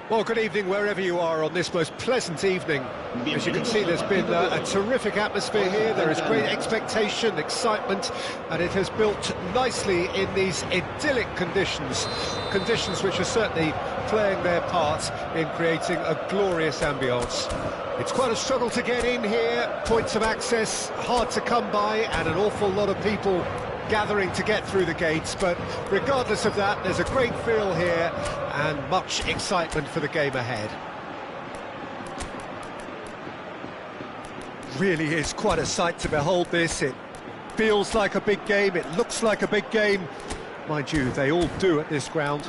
Well, good evening wherever you are on this most pleasant evening. As you can see, there's been a terrific atmosphere here. There is great expectation, excitement, and it has built nicely in these idyllic conditions. Conditions which are certainly playing their part in creating a glorious ambience. It's quite a struggle to get in here, points of access hard to come by, and an awful lot of people gathering to get through the gates, but regardless of that, there's a great feel here and much excitement for the game ahead. Really is quite a sight to behold this. It feels like a big game, it looks like a big game. Mind you, they all do at this ground.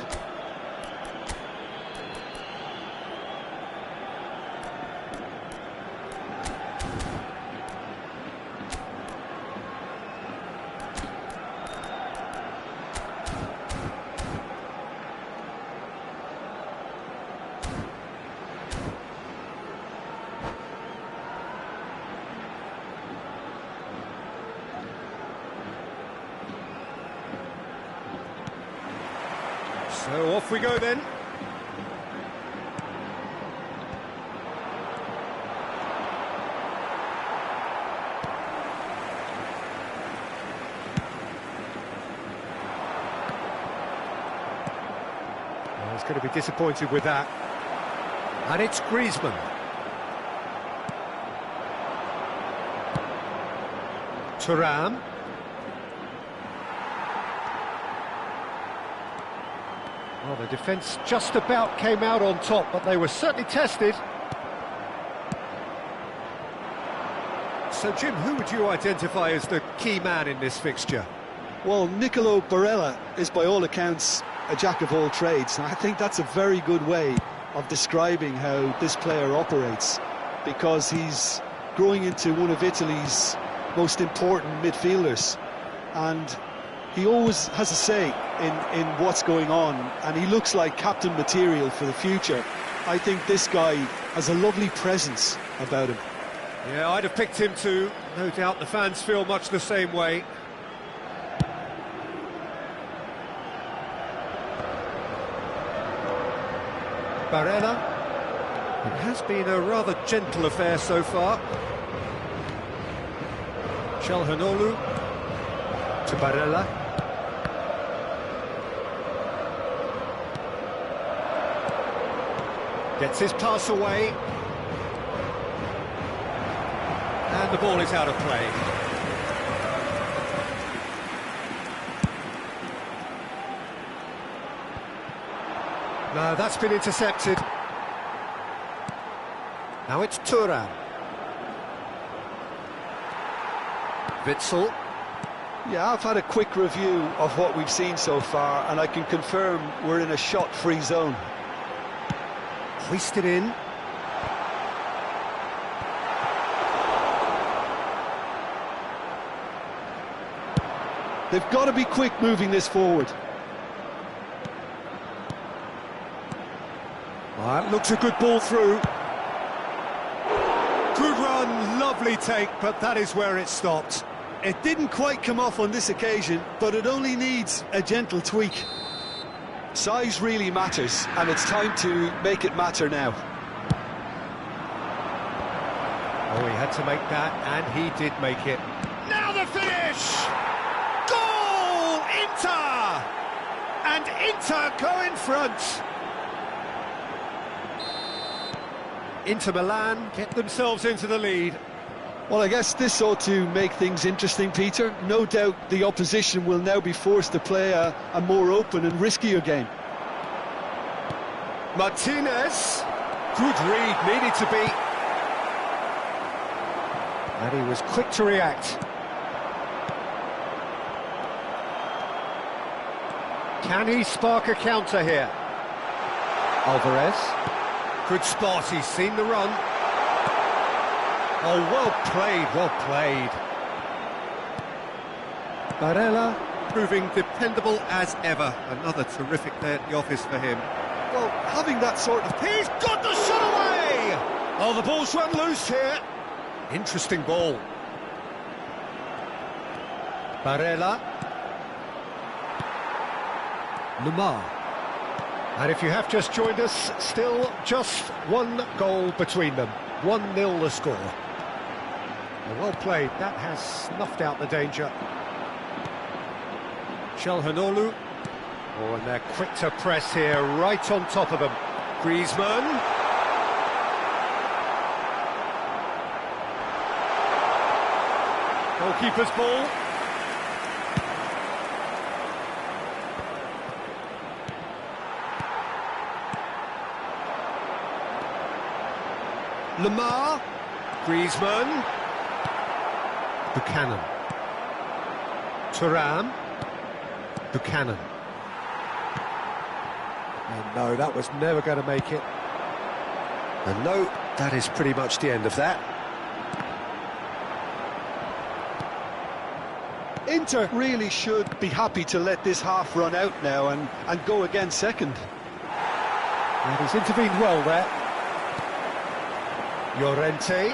So off we go then. Well, he's going to be disappointed with that. And it's Griezmann. Thuram. Well, the defence just about came out on top, but they were certainly tested. So, Jim, who would you identify as the key man in this fixture? Well, Nicolo Barella is by all accounts a jack of all trades, and I think that's a very good way of describing how this player operates, because he's growing into one of Italy's most important midfielders, and he always has a say in what's going on, and he looks like captain material for the future. I think this guy has a lovely presence about him. Yeah, I'd have picked him too. No doubt the fans feel much the same way. Barella. It has been a rather gentle affair so far. Calhanoglu to Barella. Gets his pass away. And the ball is out of play. No, that's been intercepted. Now it's Thuram. Witsel. Yeah, I've had a quick review of what we've seen so far, and I can confirm we're in a shot-free zone. Hoisted in. They've got to be quick moving this forward. Well, that looks a good ball through. Good run, lovely take, but that is where it stopped. It didn't quite come off on this occasion, but it only needs a gentle tweak. Size really matters, and it's time to make it matter now. Oh, he had to make that, and he did make it. Now the finish! Goal! Inter! And Inter go in front. Inter Milan get themselves into the lead. Well, I guess this ought to make things interesting, Peter. No doubt the opposition will now be forced to play a more open and riskier game. Martinez. Good read, needed to be. And he was quick to react. Can he spark a counter here? Alvarez. Good spot, he's seen the run. Oh, well played, well played. Barella proving dependable as ever. Another terrific day at the office for him. Well, having that sort of... He's got the shot away! Oh, the ball's run loose here. Interesting ball. Barella. Lemar. And if you have just joined us, still just one goal between them. 1-0 the score. Well played, that has snuffed out the danger. Çalhanoğlu. Oh, and they're quick to press here, right on top of them. Griezmann. Goalkeeper's ball. Lamar. Griezmann. Buchanan. Thuram. Buchanan. And no, that was never going to make it. And no, that is pretty much the end of that. Inter really should be happy to let this half run out now and go again second. And he's intervened well there. Llorente.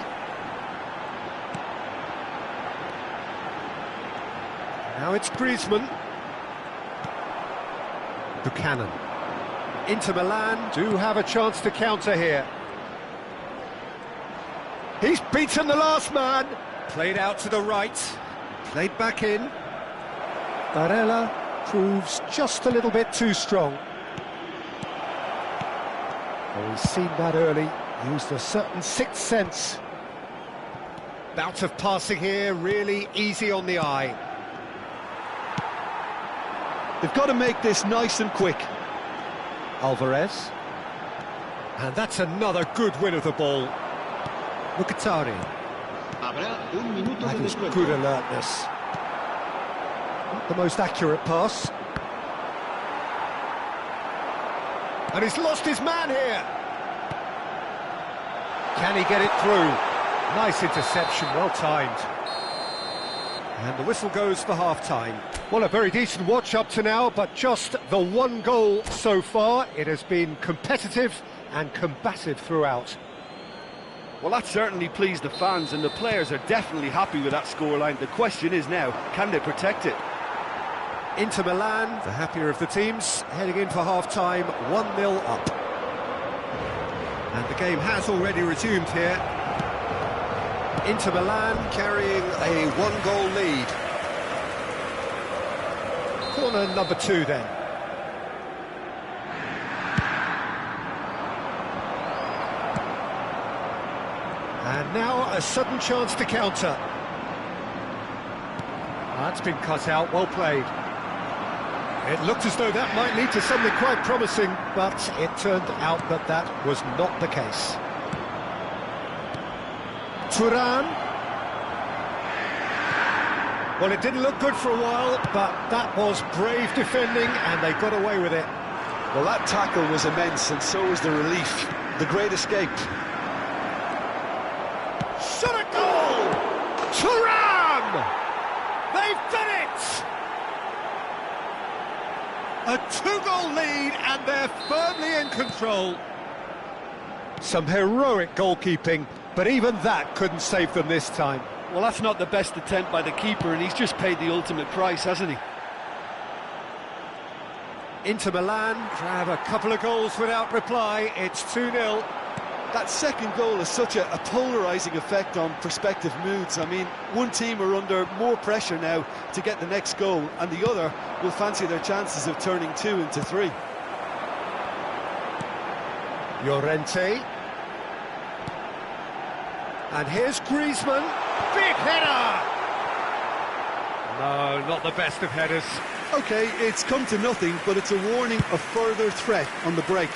Now it's Griezmann. Buchanan. Inter Milan do have a chance to counter here. He's beaten the last man. Played out to the right. Played back in. Barella proves just a little bit too strong. Oh, he's seen that early. Used a certain sixth sense. Bout of passing here, really easy on the eye. They've got to make this nice and quick. Alvarez. And that's another good win of the ball. Mkhitaryan. That is good alertness. Not the most accurate pass. And he's lost his man here. Can he get it through? Nice interception, well timed. And the whistle goes for half-time. Well, a very decent watch up to now, but just the one goal so far. It has been competitive and combative throughout. Well, that certainly pleased the fans, and the players are definitely happy with that scoreline. The question is now, can they protect it? Inter Milan, the happier of the teams, heading in for half-time, 1-0 up. And the game has already resumed here. Inter Milan carrying a one-goal lead. Corner number 2 then. And now a sudden chance to counter. That's been cut out, well played. It looked as though that might lead to something quite promising, but it turned out that that was not the case. Thuram. Well, it didn't look good for a while, but that was brave defending, and they got away with it. Well, that tackle was immense, and so was the relief. The great escape. Shot a goal! Thuram! They've done it! A 2-goal lead, and they're firmly in control. Some heroic goalkeeping, but even that couldn't save them this time. Well, that's not the best attempt by the keeper, and he's just paid the ultimate price, hasn't he? Inter Milan grab a couple of goals without reply. It's 2-0. That second goal has such a polarising effect on prospective moods. I mean, one team are under more pressure now to get the next goal, and the other will fancy their chances of turning 2 into 3. Llorente. And here's Griezmann. Big header! No, not the best of headers. OK, it's come to nothing, but it's a warning of further threat on the break.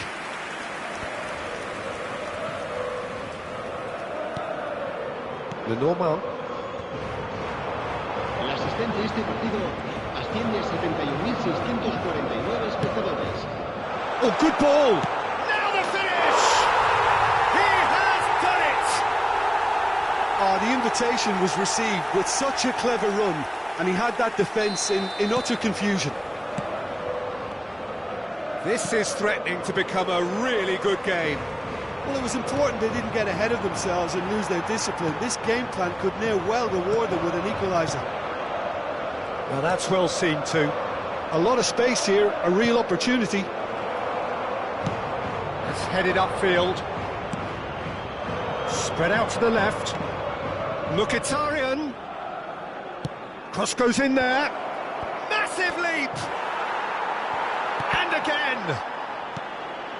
Lenormand. La asistencia a este partido asciende a 71.649 espectadores. Oh, good ball! Now the finish! He has done it! Oh, the invitation was received with such a clever run, and he had that defence in utter confusion. This is threatening to become a really good game. Well, it was important they didn't get ahead of themselves and lose their discipline. This game plan could now well reward them with an equaliser. Now that's well seen too. A lot of space here, a real opportunity. headed upfield. Spread out to the left. Mkhitaryan. Cross goes in there. Massive leap! And again!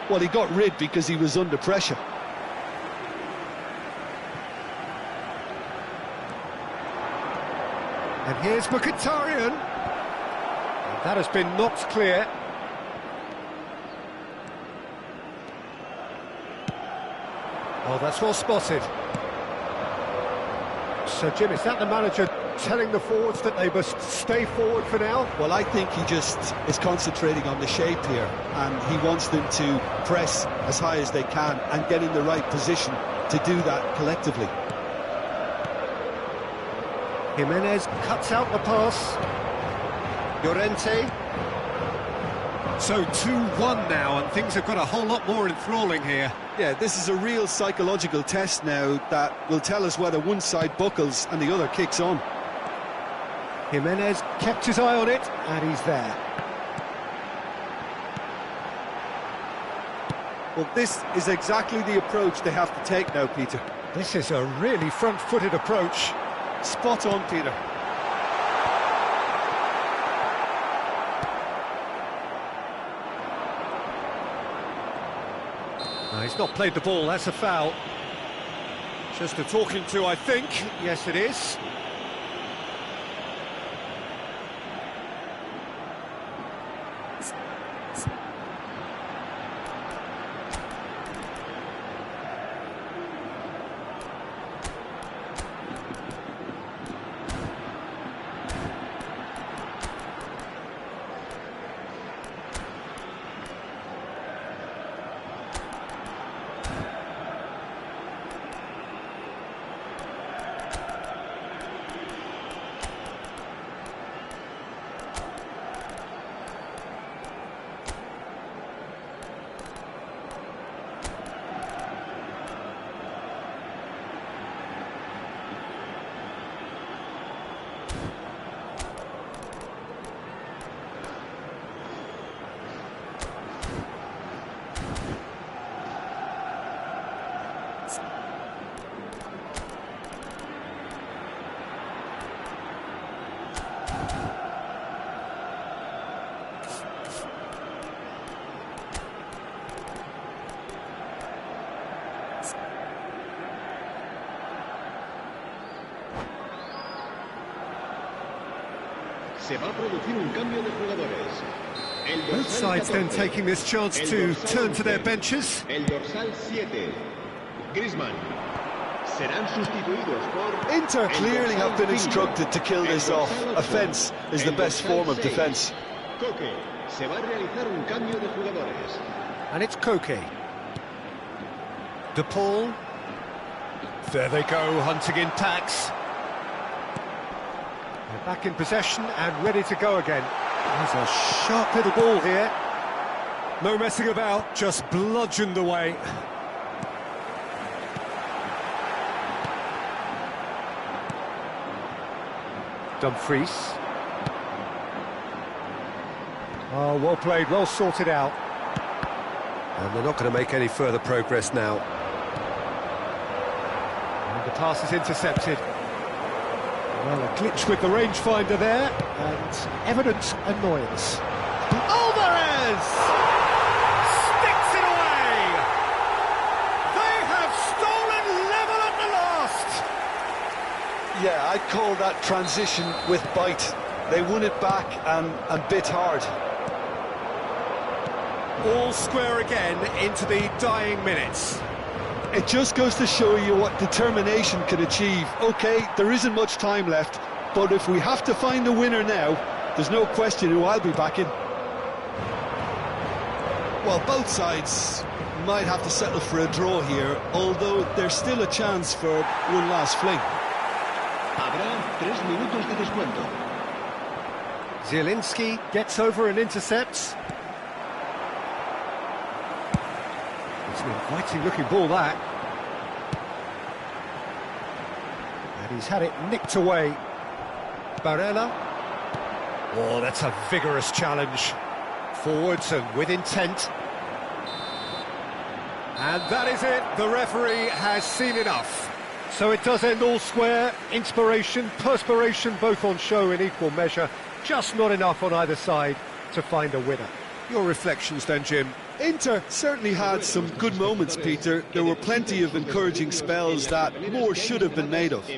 Well, he got rid because he was under pressure. And here's Mkhitaryan. That has been knocked clear. Oh, that's well spotted. So, Jim, is that the manager telling the forwards that they must stay forward for now? Well, I think he just is concentrating on the shape here, and he wants them to press as high as they can and get in the right position to do that collectively. Jimenez cuts out the pass. Llorente. So 2-1 now, and things have got a whole lot more enthralling here. Yeah, this is a real psychological test now that will tell us whether one side buckles and the other kicks on. Jimenez kept his eye on it, and he's there. Well, this is exactly the approach they have to take now, Peter. This is a really front-footed approach. Spot on, Peter. No, he's not played the ball, that's a foul. Just a talking to, I think. Yes, it is. Se va a producir un cambio de jugadores. Both sides then taking this chance to turn to their benches. El dorsal 7, Griezmann. Serán sustituidos por... Inter clearly have been instructed to kill this off. Offence is the best form of defence. Koke. Se va a realizar un cambio de jugadores. And it's Koke. De Paul. There they go, hunting in packs. They're back in possession and ready to go again. There's a sharp little ball here. No messing about, just bludgeoned away. Dumfries. Oh, well played, well sorted out. And they're not going to make any further progress now. And the pass is intercepted. Well, a glitch with the rangefinder there, and evident annoyance. Alvarez! Sticks it away! They have stolen level at the last! Yeah, I'd call that transition with bite. They won it back and bit hard. All square again into the dying minutes. It just goes to show you what determination can achieve. OK, there isn't much time left, but if we have to find a winner now, there's no question who I'll be backing. Well, both sides might have to settle for a draw here, although there's still a chance for one last fling. Habrá 3 minutos de descuento. Zielinski gets over and intercepts. It's an inviting looking ball, that. And he's had it nicked away. Barella. Oh, that's a vigorous challenge. Forwards and with intent. And that is it, the referee has seen enough. So it does end all square, inspiration, perspiration both on show in equal measure, just not enough on either side to find a winner. Your reflections then, Jim? Inter certainly had some good moments, Peter. There were plenty of encouraging spells that more should have been made of.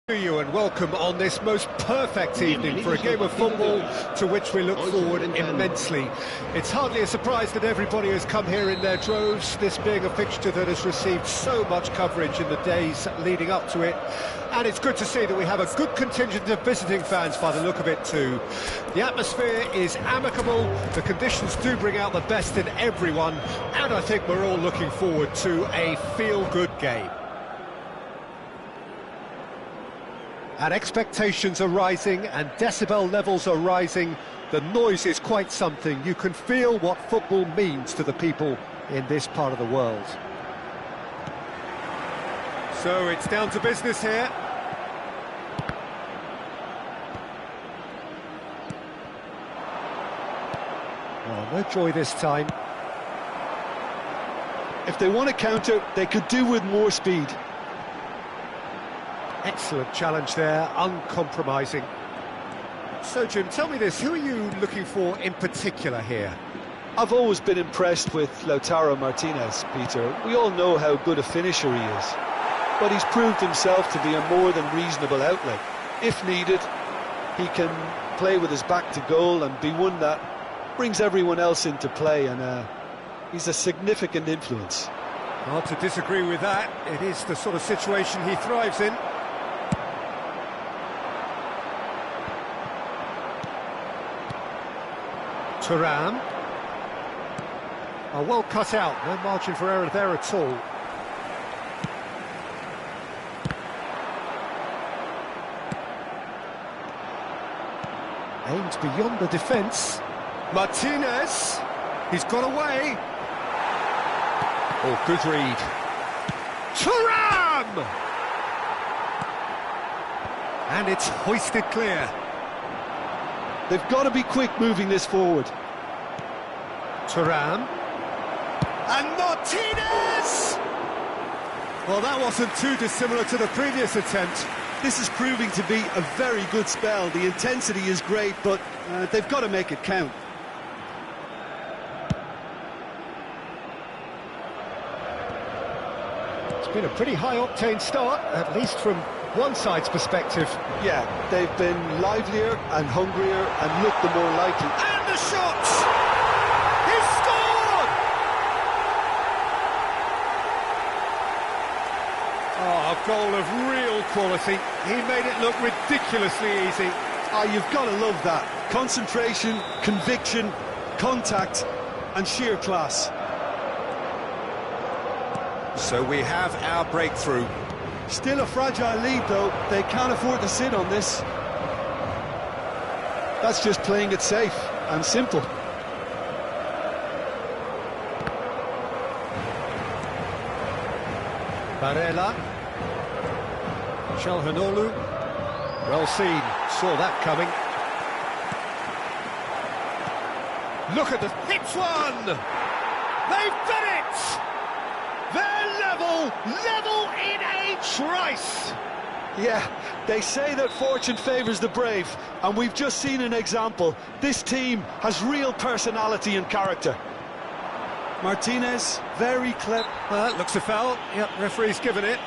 To you and welcome on this most perfect evening for a game of football to which we look forward immensely. It's hardly a surprise that everybody has come here in their droves, this being a fixture that has received so much coverage in the days leading up to it. And it's good to see that we have a good contingent of visiting fans by the look of it too. The atmosphere is amicable, the conditions do bring out the best in everyone, and I think we're all looking forward to a feel-good game. And expectations are rising and decibel levels are rising. The noise is quite something. You can feel what football means to the people in this part of the world. So it's down to business here. Oh, no joy this time. If they want to counter, they could do with more speed. Excellent challenge there, uncompromising. So, Jim, tell me this, who are you looking for in particular here? I've always been impressed with Lautaro Martinez, Peter. We all know how good a finisher he is, but he's proved himself to be a more than reasonable outlet. If needed, he can play with his back to goal and be one that brings everyone else into play, and he's a significant influence. Hard to disagree with that. It is the sort of situation he thrives in. Thuram. Oh, well cut out, no margin for error there at all. Aimed beyond the defence. Martinez, he's got away. Oh, good read. Thuram! And it's hoisted clear. They've got to be quick moving this forward. Thuram. And Martinez! Well, that wasn't too dissimilar to the previous attempt. This is proving to be a very good spell. The intensity is great, but they've got to make it count. It's been a pretty high-octane start, at least from one side's perspective. Yeah, they've been livelier and hungrier and looked the more likely. And the shot! He's scored! Oh, a goal of real quality. He made it look ridiculously easy. You've got to love that. Concentration, conviction, contact, and sheer class. So we have our breakthrough. Still a fragile lead, though. They can't afford to sit on this. That's just playing it safe and simple. Barella. Calhanoglu. Well seen. Saw that coming. Look at the... Hits one! They've done it! They're level in a trice! Yeah, they say that fortune favours the brave, and we've just seen an example. This team has real personality and character. Martinez, very clever. Well, that looks a foul. Yep, referee's given it.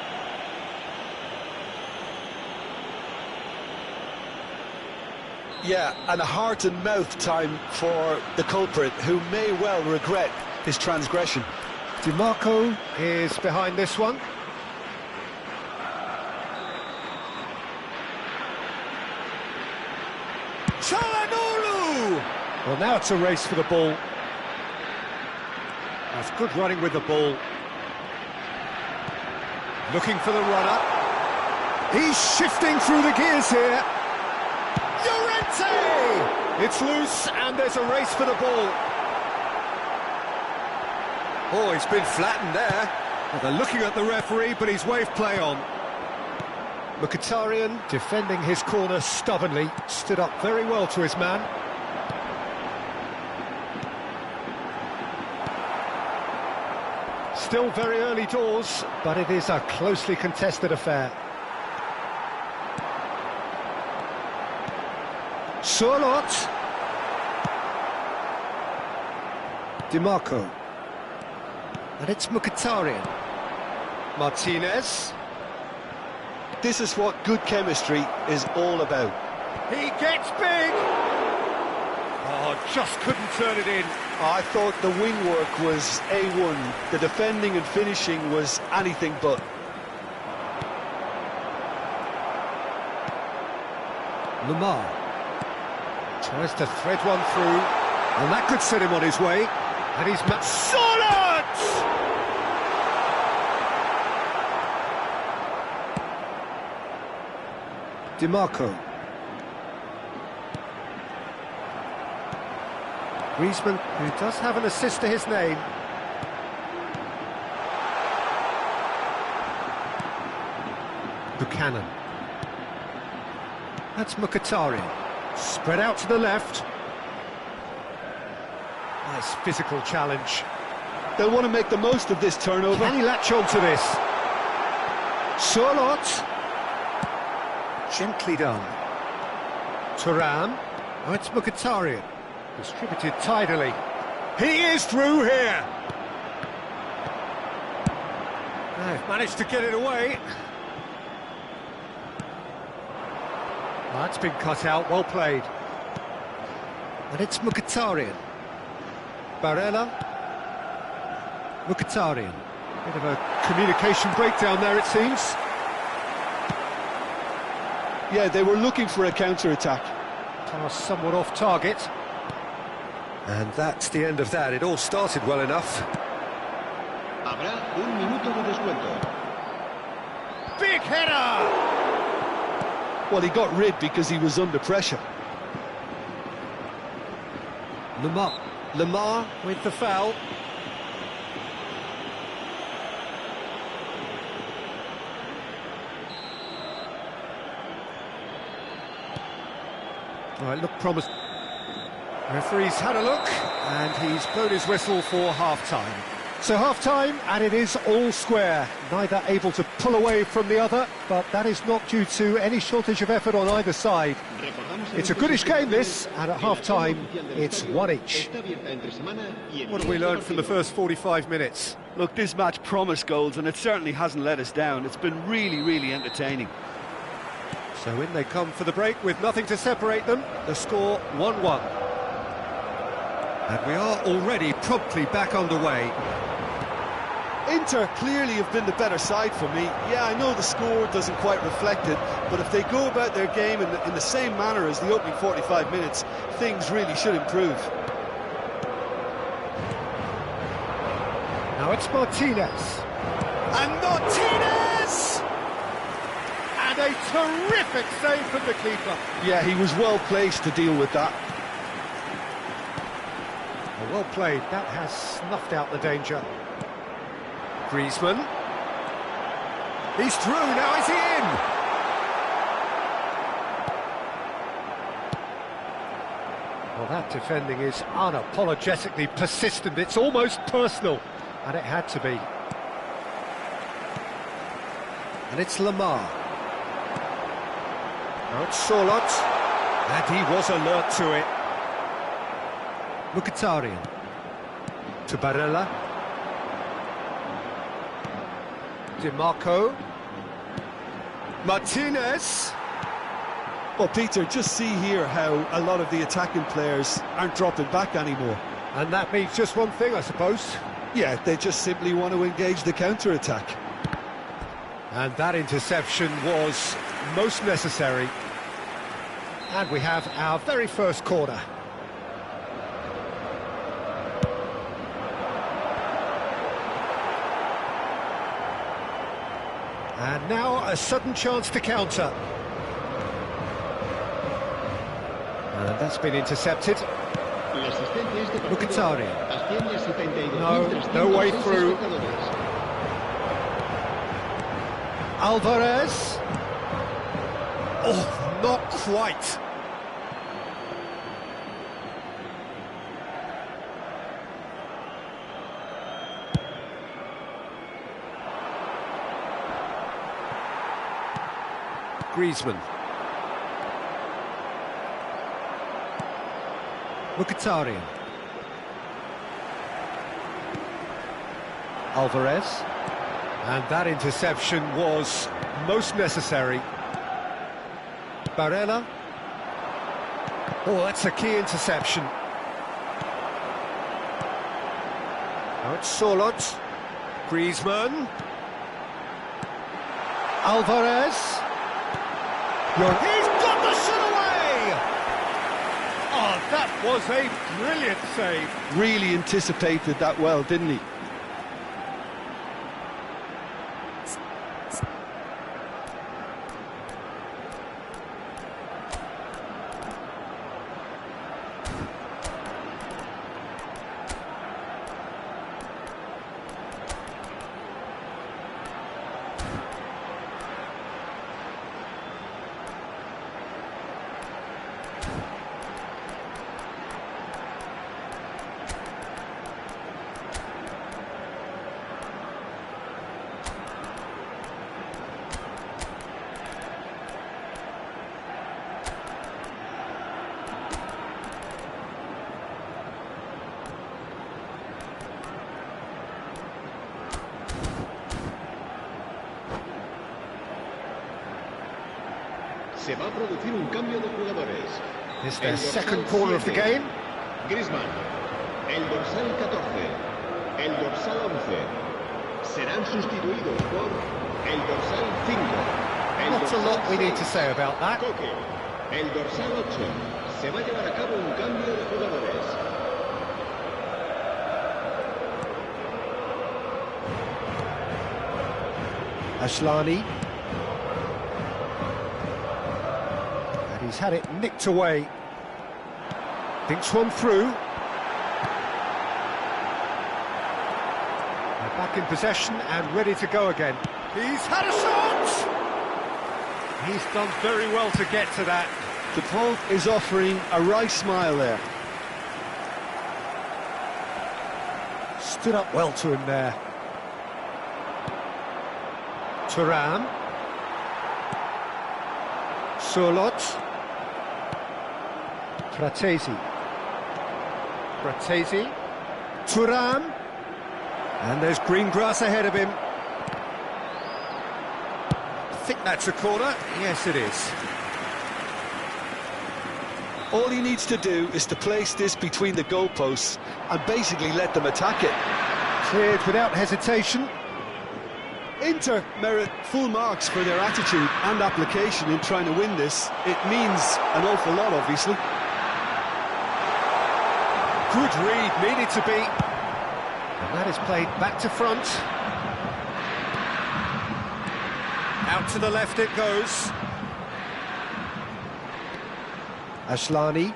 Yeah, and a heart and mouth time for the culprit, who may well regret his transgression. DiMarco is behind this one. Calhanoglu! Well, now it's a race for the ball. That's good running with the ball. Looking for the runner. He's shifting through the gears here. Llorente! It's loose and there's a race for the ball. Oh, he's been flattened there. Well, they're looking at the referee, but he's waved play on. Mkhitaryan defending his corner stubbornly, stood up very well to his man. Still very early doors, but it is a closely contested affair. Surlot. DiMarco. And it's Mkhitaryan. Martinez. This is what good chemistry is all about. He gets big! Oh, just couldn't turn it in. I thought the wing work was A1. The defending and finishing was anything but. Lamar tries to thread one through, and that could set him on his way. And he's met Surlot! DiMarco. Griezmann, who does have an assist to his name. Buchanan. That's Mkhitaryan. Spread out to the left. Nice physical challenge. They'll want to make the most of this turnover. Can he latch on to this? Sorlot. Gently done. Thuram. Oh, it's Mkhitaryan. Distributed tidily. He is through here. They've managed to get it away. That's been cut out, well played. And it's Mkhitaryan. Barella. Mkhitaryan. Bit of a communication breakdown there, it seems. Yeah, they were looking for a counter-attack. Pass somewhat off target. And that's the end of that. It all started well enough. Habrá un minuto de descuento. Big header! Well, he got rid because he was under pressure. Lamar with the foul. Right, look promising. Referee's had a look, and he's blown his whistle for half-time. So half-time, and it is all square. Neither able to pull away from the other, but that is not due to any shortage of effort on either side. It's a goodish game, this, and at half-time, it's one each. What have we learned from the first 45 minutes? Look, this match promised goals, and it certainly hasn't let us down. It's been really, really entertaining. So in they come for the break with nothing to separate them. The score 1-1. And we are already promptly back underway. Inter clearly have been the better side for me. Yeah, I know the score doesn't quite reflect it, but if they go about their game in the same manner as the opening 45 minutes, things really should improve. Now it's Martinez. And Martinez! And a terrific save from the keeper. Yeah, he was well placed to deal with that. Well played, that has snuffed out the danger. Griezmann. He's through, now is he in? Well, that defending is unapologetically persistent, it's almost personal, and it had to be. And it's Lamar. Now it's Sorlot, and he was alert to it. Mkhitaryan to Barella. DiMarco. Martinez. Well, Peter, just see here how a lot of the attacking players aren't dropping back anymore. And that means just one thing, I suppose. Yeah, they just simply want to engage the counter-attack. And that interception was most necessary. And we have our very first corner. And now a sudden chance to counter. And that's been intercepted. Mkhitaryan. No way through. Alvarez. Oh, not quite. Griezmann. Mkhitaryan. Alvarez. And that interception was most necessary. Barella. Oh, that's a key interception. Now it's Sorlot. Griezmann. Alvarez. He's got the shot away! Oh, that was a brilliant save. Really anticipated that well, didn't he? Se va a producir un cambio de jugadores. It's their El second dorsal corner of the 7, game. Griezmann. El dorsal 14. El dorsal 11. Serán sustituidos por el dorsal 5. El Not a dorsal lot we need to 6, say about that. Coque. El dorsal 8. Se va a llevar a cabo un cambio de jugadores. Ashlani. And he's had it nicked away. Thinks one through. They're back in possession and ready to go again. He's had a shot! He's done very well to get to that. The Pope is offering a right smile there. Stood up well to him there. Thuram. Solot. Fratesi. Fratesi. Thuram. And there's green grass ahead of him. I think that's a corner. Yes, it is. All he needs to do is to place this between the goalposts and basically let them attack it. Cleared without hesitation. Inter merit full marks for their attitude and application in trying to win this. It means an awful lot, obviously. Good read, needed to be. And that is played back to front. Out to the left it goes. Ashlani.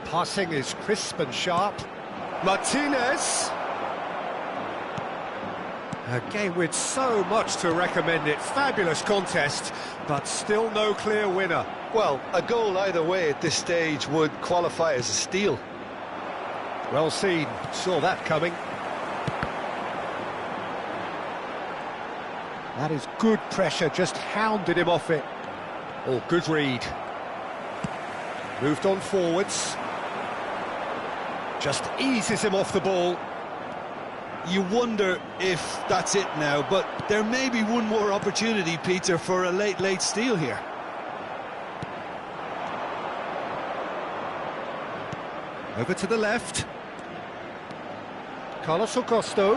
Passing is crisp and sharp. Martinez. A game with so much to recommend it. Fabulous contest, but still no clear winner. Well, a goal either way at this stage would qualify as a steal. Well seen, saw that coming. That is good pressure, just hounded him off it. Oh, good read. Moved on forwards. Just eases him off the ball. You wonder if that's it now, but there may be one more opportunity, Peter, for a late steal here. Over to the left. Carlos Augusto.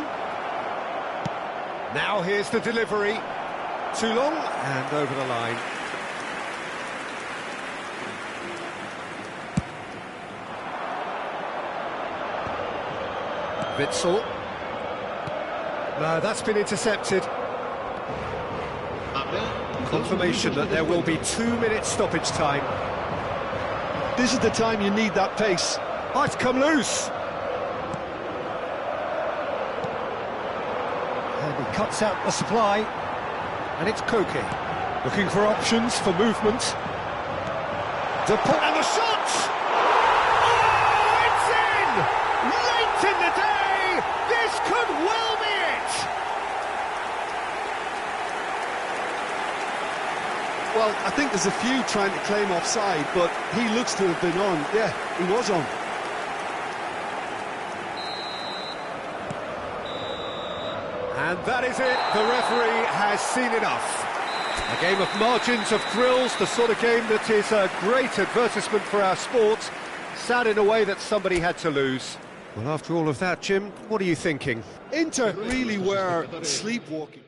Now here's the delivery. Too long and over the line. Witsel. No, that's been intercepted. Confirmation that there will be 2-minute stoppage time. This is the time you need that pace. Oh, it's come loose. And he cuts out the supply. And it's Koke. Looking for options for movement. And the shot! Oh, it's in! Late in the day! This could well be it! Well, I think there's a few trying to claim offside, but he looks to have been on. Yeah, he was on. And that is it. The referee has seen enough. A game of margins, of thrills, the sort of game that is a great advertisement for our sport. Sad in a way that somebody had to lose. Well, after all of that, Jim, what are you thinking? Inter really were sleepwalking.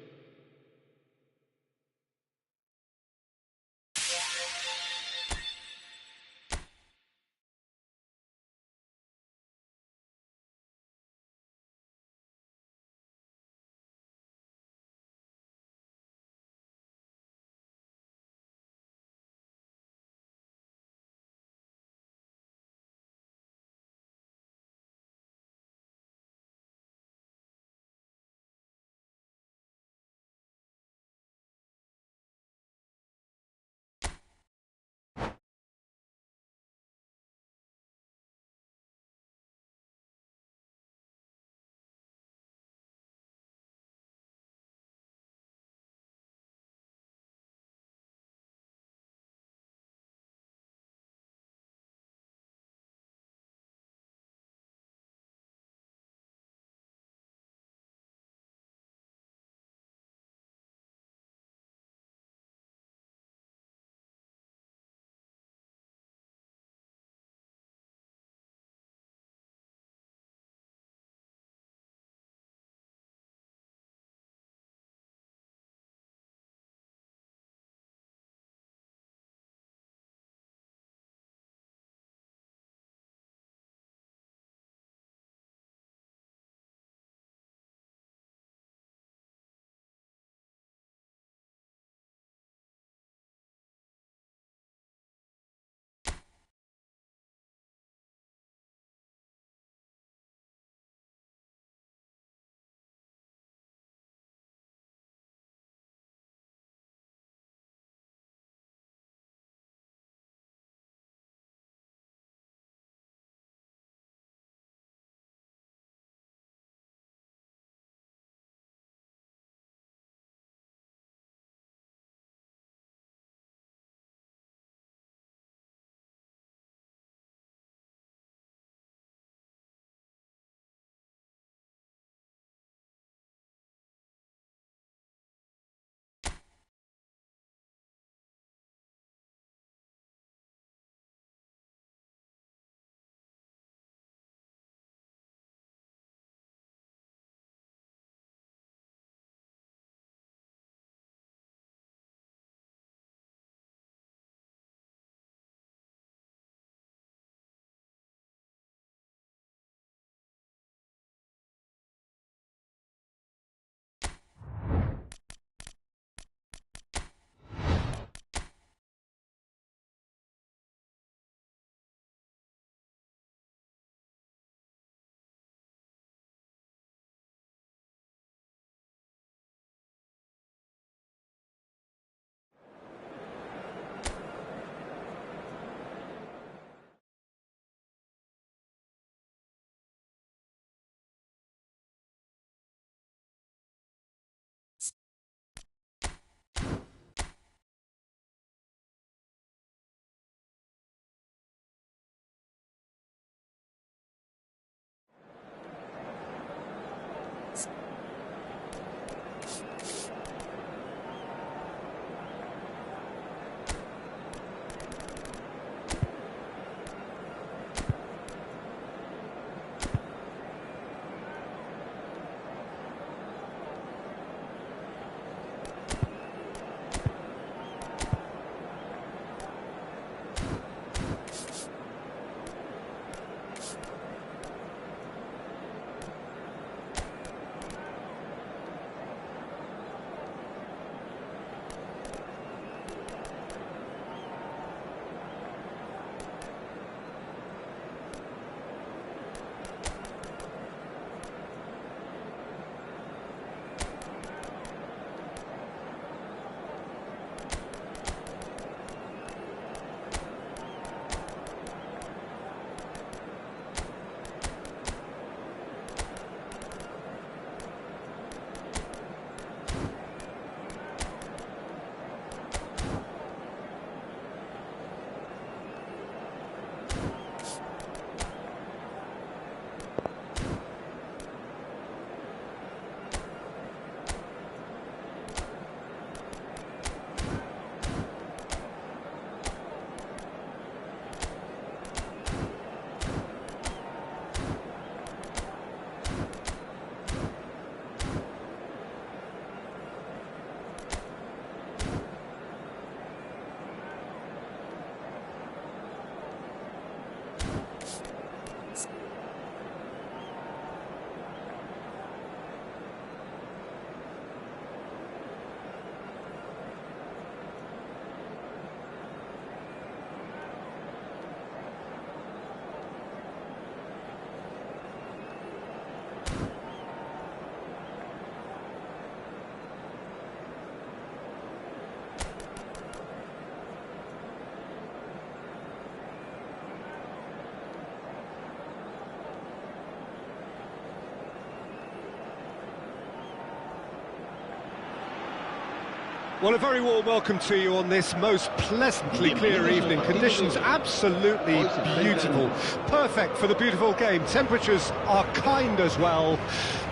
Well, a very warm welcome to you on this most pleasantly clear evening. Conditions absolutely beautiful. Perfect for the beautiful game. Temperatures are kind as well.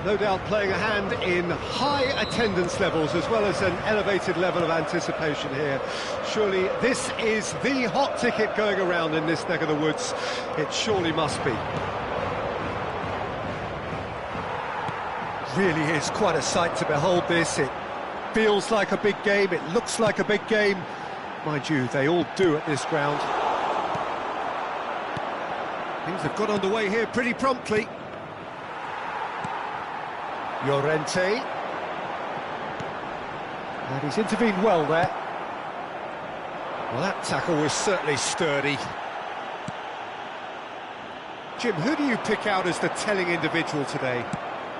No doubt playing a hand in high attendance levels as well as an elevated level of anticipation here. Surely this is the hot ticket going around in this neck of the woods. It surely must be. Really is quite a sight to behold this. It feels like a big game, it looks like a big game. Mind you, they all do at this ground. Things have got underway here pretty promptly. Llorente. And he's intervened well there. Well, that tackle was certainly sturdy. Jim, who do you pick out as the telling individual today?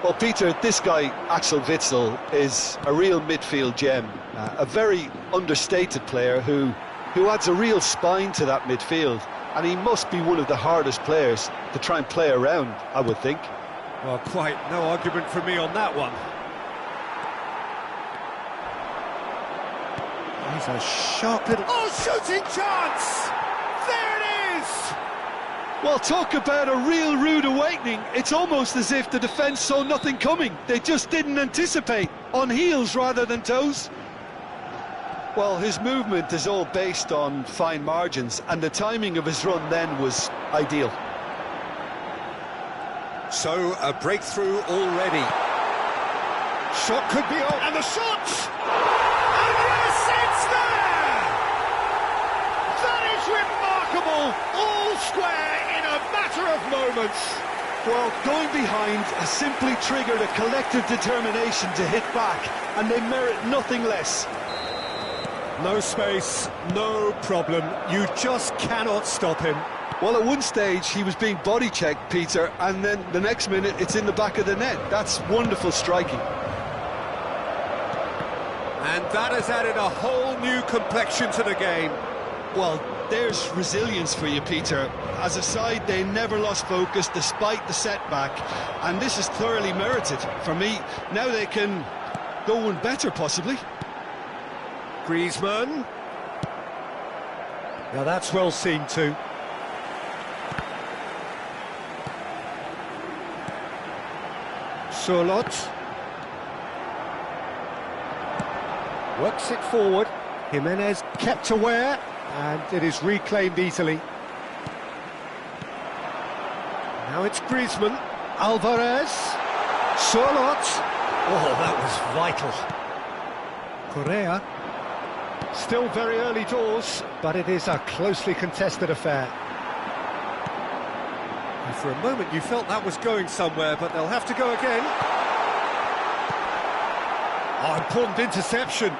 Well, Peter, this guy, Axel Witsel, is a real midfield gem. A very understated player who adds a real spine to that midfield. And he must be one of the hardest players to try and play around, I would think. Well, quite no argument from me on that one. He's a sharp little... Oh, shooting chance! There it is! Well, talk about a real rude awakening. It's almost as if the defence saw nothing coming. They just didn't anticipate, on heels rather than toes. Well, his movement is all based on fine margins, and the timing of his run then was ideal. So, a breakthrough already. Shot could be on, and the shot! And yes, it's there! That is remarkable! All square in a matter of moments. Well, going behind has simply triggered a collective determination to hit back, and they merit nothing less. No space, no problem. You just cannot stop him. Well, at one stage he was being body checked, Peter, and then the next minute it's in the back of the net. That's wonderful striking. And that has added a whole new complexion to the game. Well, there's resilience for you, Peter. As a side, they never lost focus despite the setback, and this is thoroughly merited. For me, now they can go one better, possibly. Griezmann. Now that's well seen too. Surlot. Works it forward. Jimenez kept aware, and it is reclaimed easily. Now it's Griezmann. Alvarez. Surlot. Oh, that was vital. Correa. Still very early doors, but it is a closely contested affair. And for a moment you felt that was going somewhere, but they'll have to go again. Oh, important interception.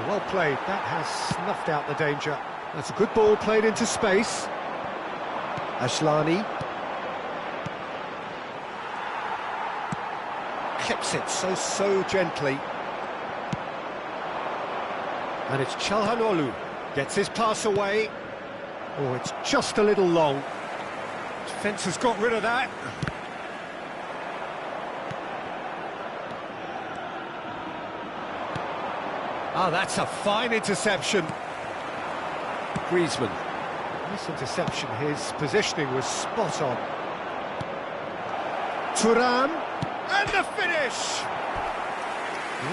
Well played, that has snuffed out the danger. That's a good ball played into space. Ashlani. Clips it so gently. And it's Çalhanoğlu. Gets his pass away. Oh, it's just a little long. Defence has got rid of that. Ah, that's a fine interception. Griezmann. Nice interception, his positioning was spot on. Thuram, and the finish!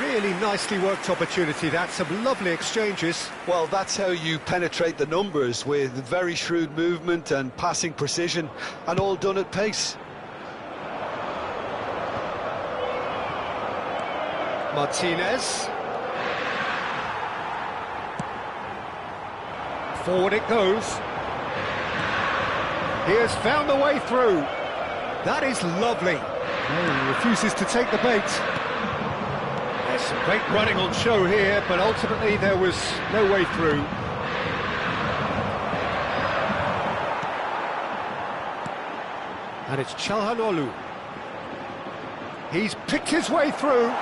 Really nicely worked opportunity, that's some lovely exchanges. Well, that's how you penetrate the numbers, with very shrewd movement and passing precision, and all done at pace. Martinez. Forward it goes. He has found the way through. That is lovely. Oh, he refuses to take the bait. There's some great running on show here, but ultimately there was no way through. And it's Çalhanoğlu. He's picked his way through.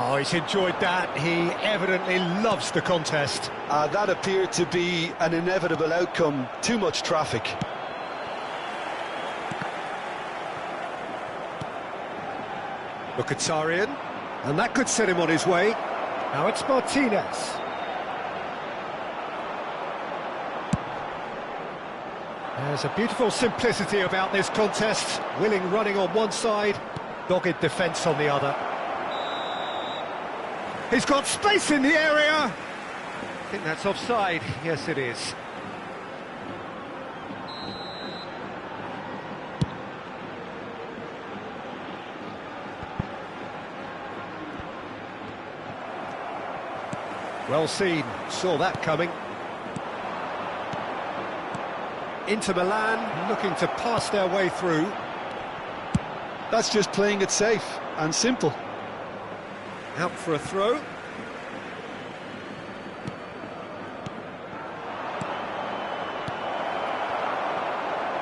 Oh, he's enjoyed that. He evidently loves the contest. That appeared to be an inevitable outcome. Too much traffic. Mkhitaryan, and that could set him on his way. Now it's Martinez. There's a beautiful simplicity about this contest. Willing running on one side, dogged defence on the other. He's got space in the area. I think that's offside. Yes, it is. Well seen. Saw that coming. Inter Milan looking to pass their way through. That's just playing it safe and simple. Out for a throw.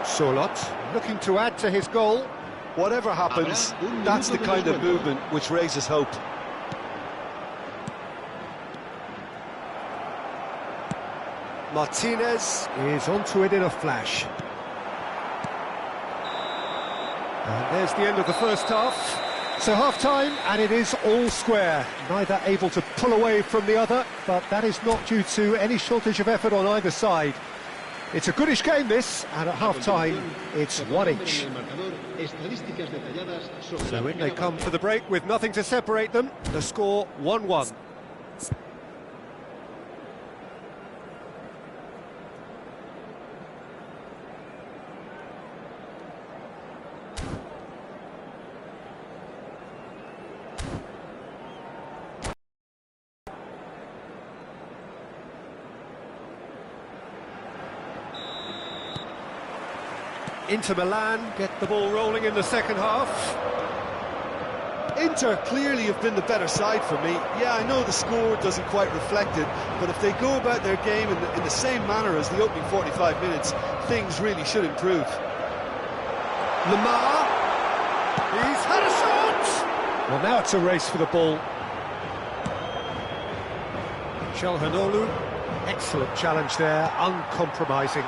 Solot looking to add to his goal. Whatever happens, that's the kind of movement which raises hope. Martinez is onto it in a flash. And there's the end of the first half. So half-time, and it is all square. Neither able to pull away from the other, but that is not due to any shortage of effort on either side. It's a goodish game, this, and at half-time, it's one each. So in they come for the break with nothing to separate them. The score 1-1. Inter Milan get the ball rolling in the second half. Inter clearly have been the better side for me. Yeah, I know the score doesn't quite reflect it, but if they go about their game in the same manner as the opening 45 minutes, things really should improve. Lamar, he's had a shot! Well, now it's a race for the ball. Çalhanoğlu, excellent challenge there, uncompromising.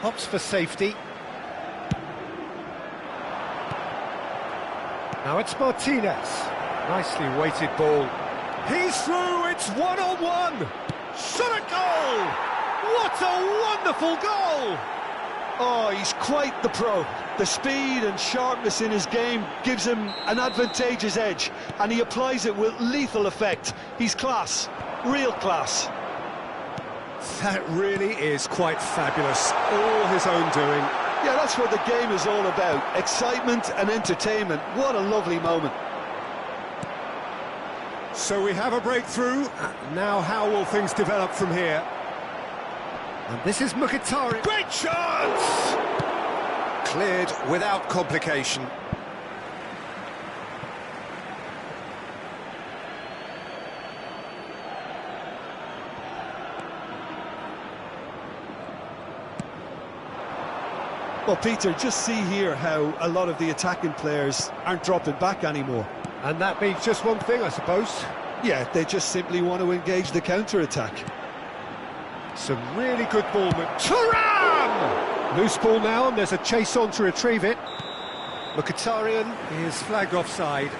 Hops for safety. Now it's Martinez. Nicely weighted ball. He's through, it's one-on-one. Shot a goal! What a wonderful goal! Oh, he's quite the pro. The speed and sharpness in his game gives him an advantageous edge, and he applies it with lethal effect. He's class, real class. That really is quite fabulous, all his own doing. Yeah, that's what the game is all about, excitement and entertainment. What a lovely moment. So we have a breakthrough. Now how will things develop from here? And this is Mkhitaryan. Great chance! Cleared without complication. Well, Peter, just see here how a lot of the attacking players aren't dropping back anymore. And that means just one thing, I suppose. Yeah, they just simply want to engage the counter-attack. Some really good ball movement. Thuram! Loose ball now, and there's a chase on to retrieve it. Mkhitaryan is flagged offside.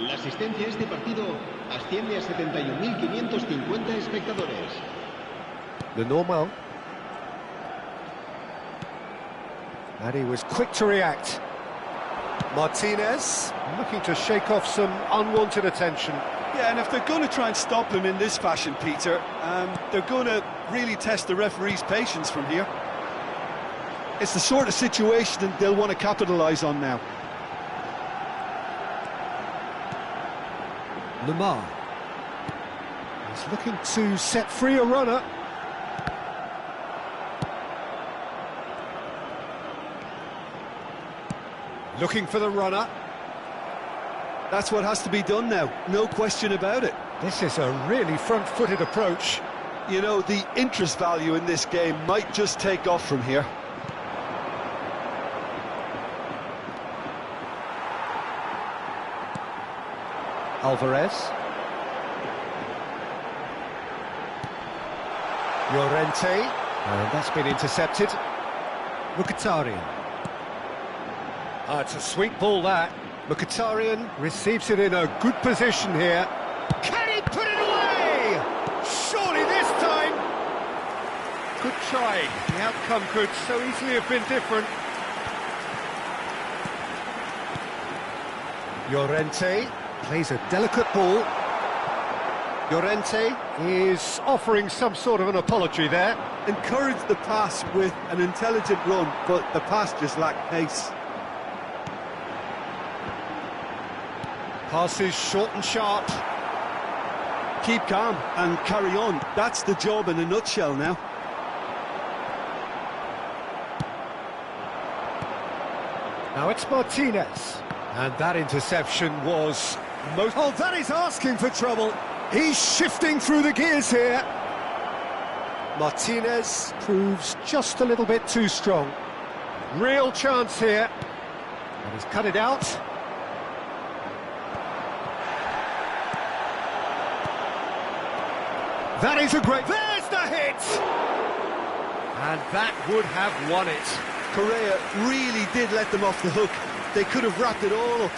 La asistencia a este partido asciende a 71.550 espectadores. The normal. And he was quick to react. Martinez looking to shake off some unwanted attention. Yeah, and if they're going to try and stop him in this fashion, Peter, they're going to really test the referee's patience from here. It's the sort of situation that they'll want to capitalise on now. Lamar. He's looking to set free a runner. Looking for the runner. That's what has to be done now, no question about it. This is a really front-footed approach. You know, the interest value in this game might just take off from here. Alvarez. Llorente. And that's been intercepted. Mkhitaryan. It's a sweet ball, that. Mkhitaryan receives it in a good position here. Can he put it away? Surely this time. Good try. The outcome could so easily have been different. Llorente plays a delicate ball. Llorente is offering some sort of an apology there. Encouraged the pass with an intelligent run, but the pass just lacked pace. Passes short and sharp. Keep calm and carry on. That's the job in a nutshell now. Now it's Martinez. And that interception was most... Oh, that is asking for trouble. He's shifting through the gears here. Martinez proves just a little bit too strong. Real chance here. And he's cut it out. That is a great... There's the hit! And that would have won it. Correa really did let them off the hook. They could have wrapped it all up.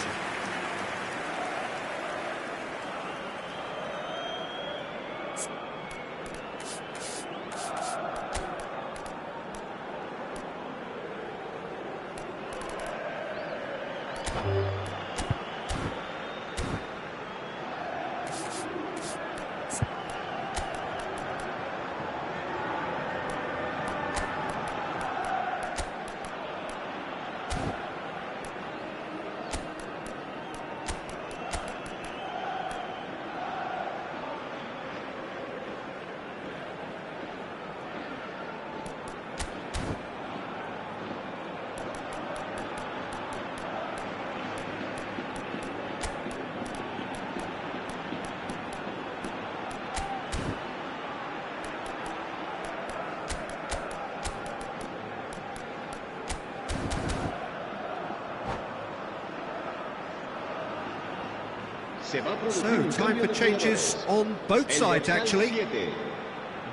So, time for changes on both sides, actually.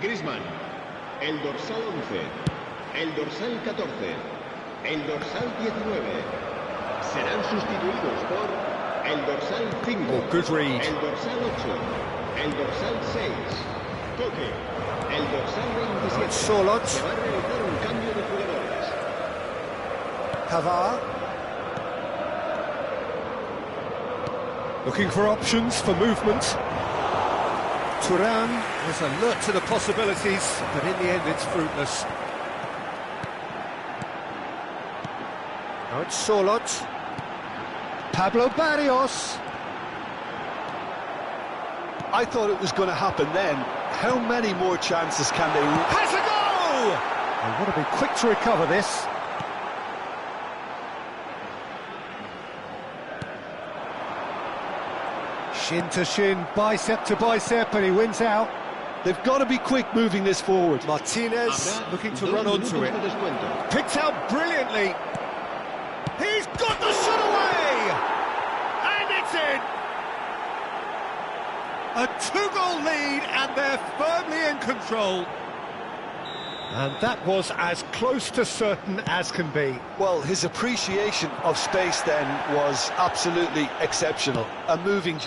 Griezmann, el dorsal 11, el dorsal 14, el dorsal 19. Serán sustituidos por el dorsal 5, Oh, good read. el dorsal 8, el dorsal 6, Coque, el dorsal 27. Solot. Se va a realizar un cambio de jugadores. Pavard. Looking for options for movement. Thuram was alert to the possibilities, but in the end it's fruitless. Now it's Solot. Pablo Barrios. I thought it was going to happen then. How many more chances can they... Has a goal! They want to be quick to recover this. Shin to shin, bicep to bicep, and he wins out. They've got to be quick moving this forward. Martinez looking to run onto it. Picked out brilliantly. He's got the shot away! And it's in! A two-goal lead, and they're firmly in control. And that was as close to certain as can be. Well, his appreciation of space then was absolutely exceptional. A moving...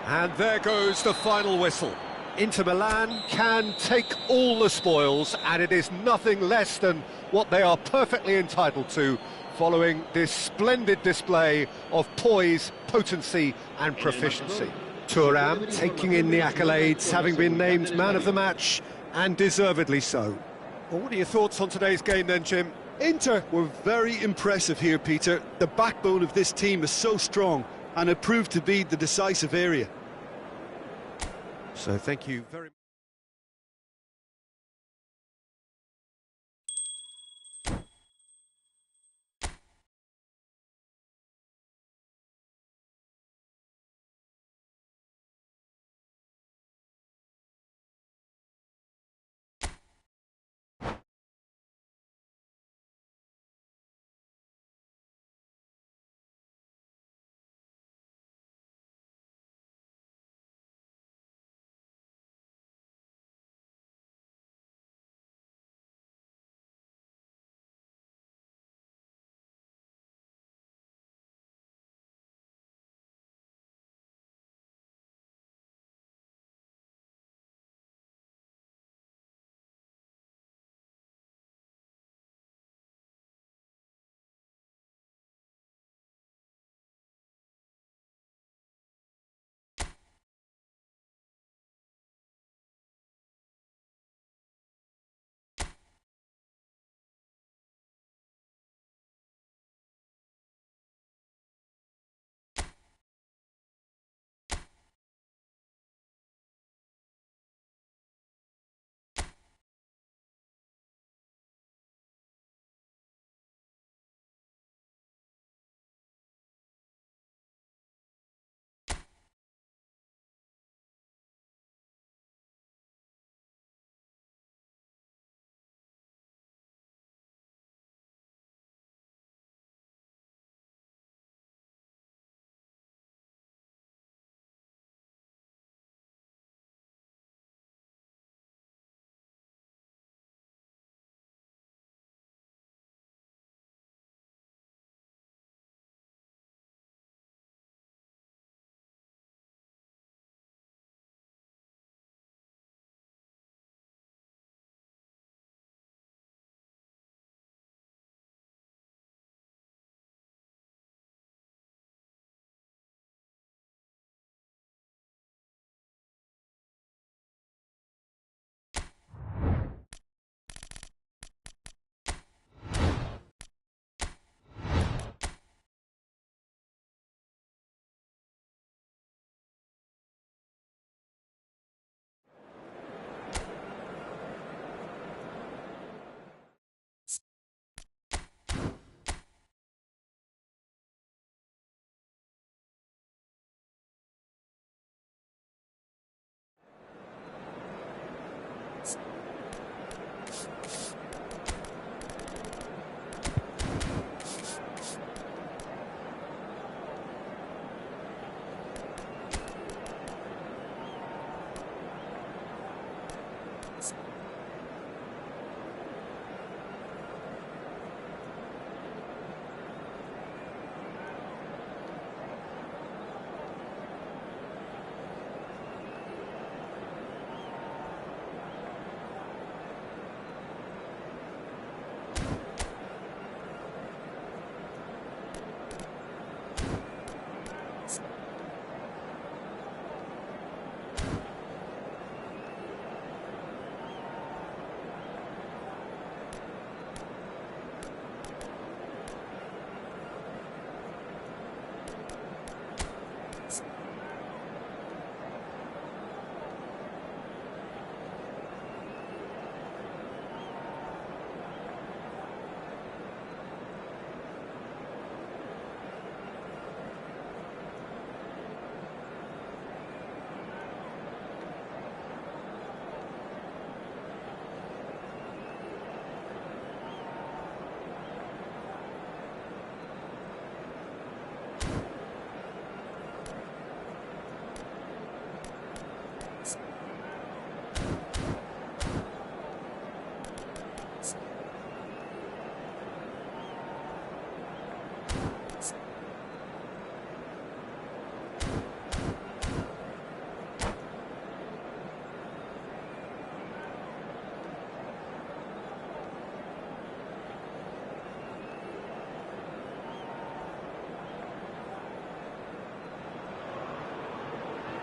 And there goes the final whistle. Inter Milan can take all the spoils, and it is nothing less than what they are perfectly entitled to, following this splendid display of poise, potency and proficiency. Thuram taking in the accolades, having been named man of the match, and deservedly so. Well, what are your thoughts on today's game then, Jim? Inter were very impressive here, Peter. The backbone of this team is so strong, and it proved to be the decisive area. So thank you very much.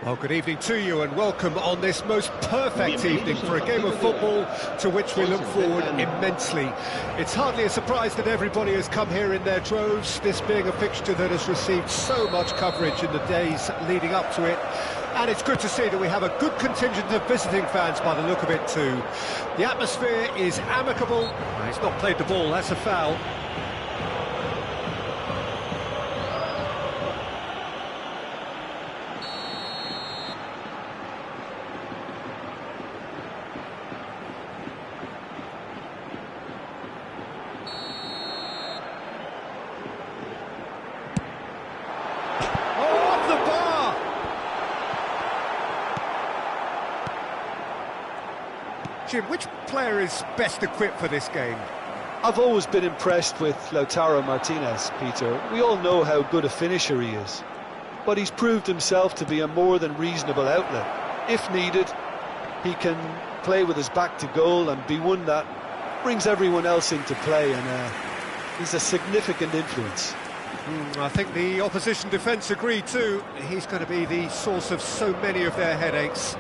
Well, good evening to you and welcome on this most perfect evening for a game of football to which we look forward immensely. It's hardly a surprise that everybody has come here in their droves, this being a fixture that has received so much coverage in the days leading up to it. And it's good to see that we have a good contingent of visiting fans by the look of it too. The atmosphere is amicable. He's not played the ball, that's a foul. Jim, which player is best equipped for this game? I've always been impressed with Lautaro Martinez, Peter. We all know how good a finisher he is, but he's proved himself to be a more than reasonable outlet. If needed, he can play with his back to goal and be one that brings everyone else into play, and he's a significant influence. I think the opposition defence agree too. He's going to be the source of so many of their headaches.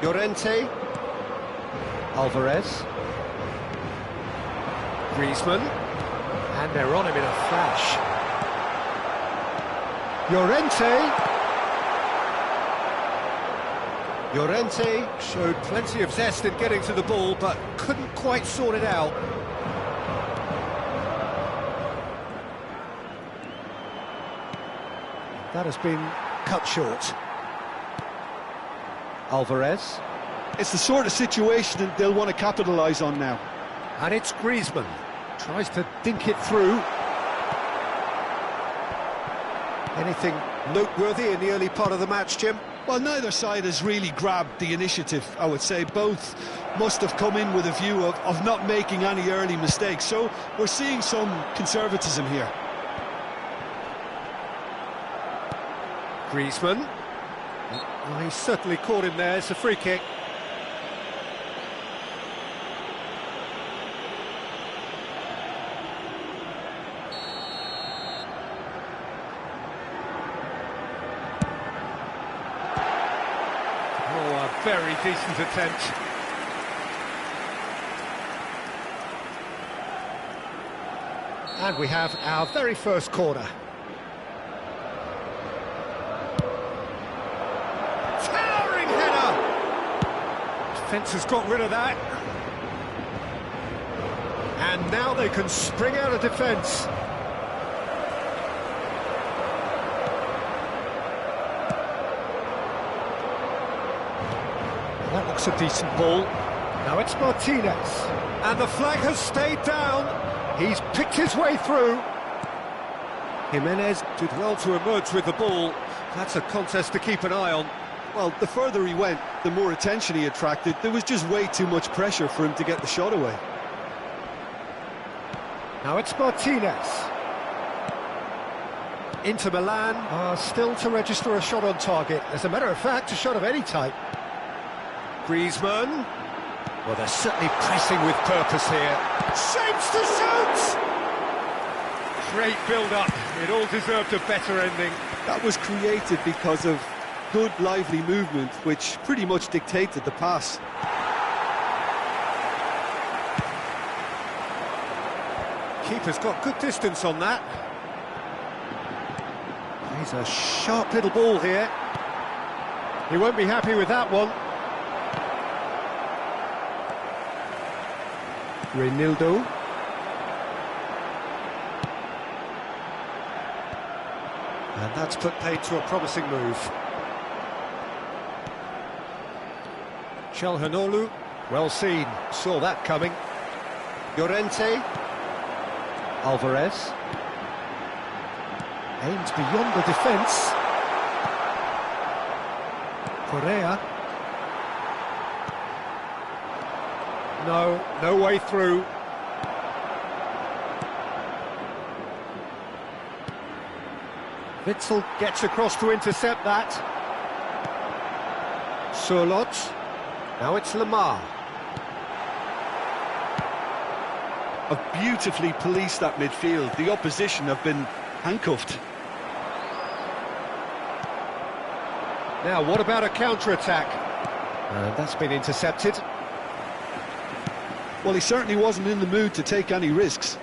Llorente, Alvarez, Griezmann, and they're on him in a flash. Llorente showed plenty of zest in getting to the ball, but couldn't quite sort it out. That has been cut short. Alvarez. It's the sort of situation that they'll want to capitalise on now. And it's Griezmann. Tries to dink it through. Anything noteworthy in the early part of the match, Jim? Well, neither side has really grabbed the initiative, I would say. Both must have come in with a view of not making any early mistakes. So we're seeing some conservatism here. Griezmann. Well, he's certainly caught him there. It's a free kick. Oh, a very decent attempt. And we have our very first corner. Defence has got rid of that. And now they can spring out of defence. That looks a decent ball. Now it's Martinez. And the flag has stayed down. He's picked his way through. Jimenez did well to emerge with the ball. That's a contest to keep an eye on. Well, the further he went, the more attention he attracted. There was just way too much pressure for him to get the shot away. Now it's Martinez. Inter Milan are still to register a shot on target. As a matter of fact, a shot of any type. Griezmann. Well, they're certainly pressing with purpose here. Shapes to shoot! Great build-up. It all deserved a better ending. That was created because of good, lively movement, which pretty much dictated the pass. Keeper's got good distance on that. He's a sharp little ball here. He won't be happy with that one. Reinildo. And that's put paid to a promising move. Calhanoglu, well seen, saw that coming. Llorente. Alvarez. Aims beyond the defence. Correa. No way through. Witsel gets across to intercept that. Surlot. Now it's Lamar. Have beautifully policed that midfield. The opposition have been handcuffed. Now, what about a counter-attack? And that's been intercepted. Well, he certainly wasn't in the mood to take any risks.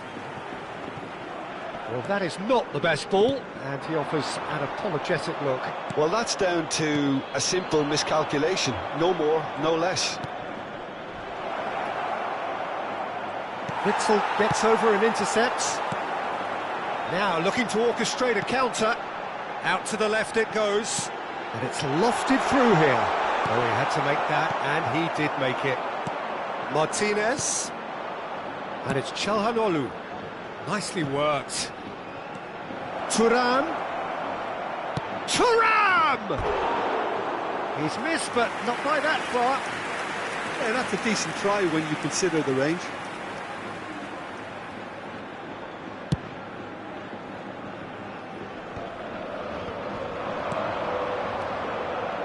Well, that is not the best ball, and he offers an apologetic look. Well, that's down to a simple miscalculation. No more, no less. Witzel gets over and intercepts. Now looking to orchestrate a counter. Out to the left it goes. And it's lofted through here. Oh, he had to make that, and he did make it. Martinez. And it's Çalhanoğlu. Nicely worked. Thuram. Thuram! He's missed, but not by that far. Yeah, that's a decent try when you consider the range.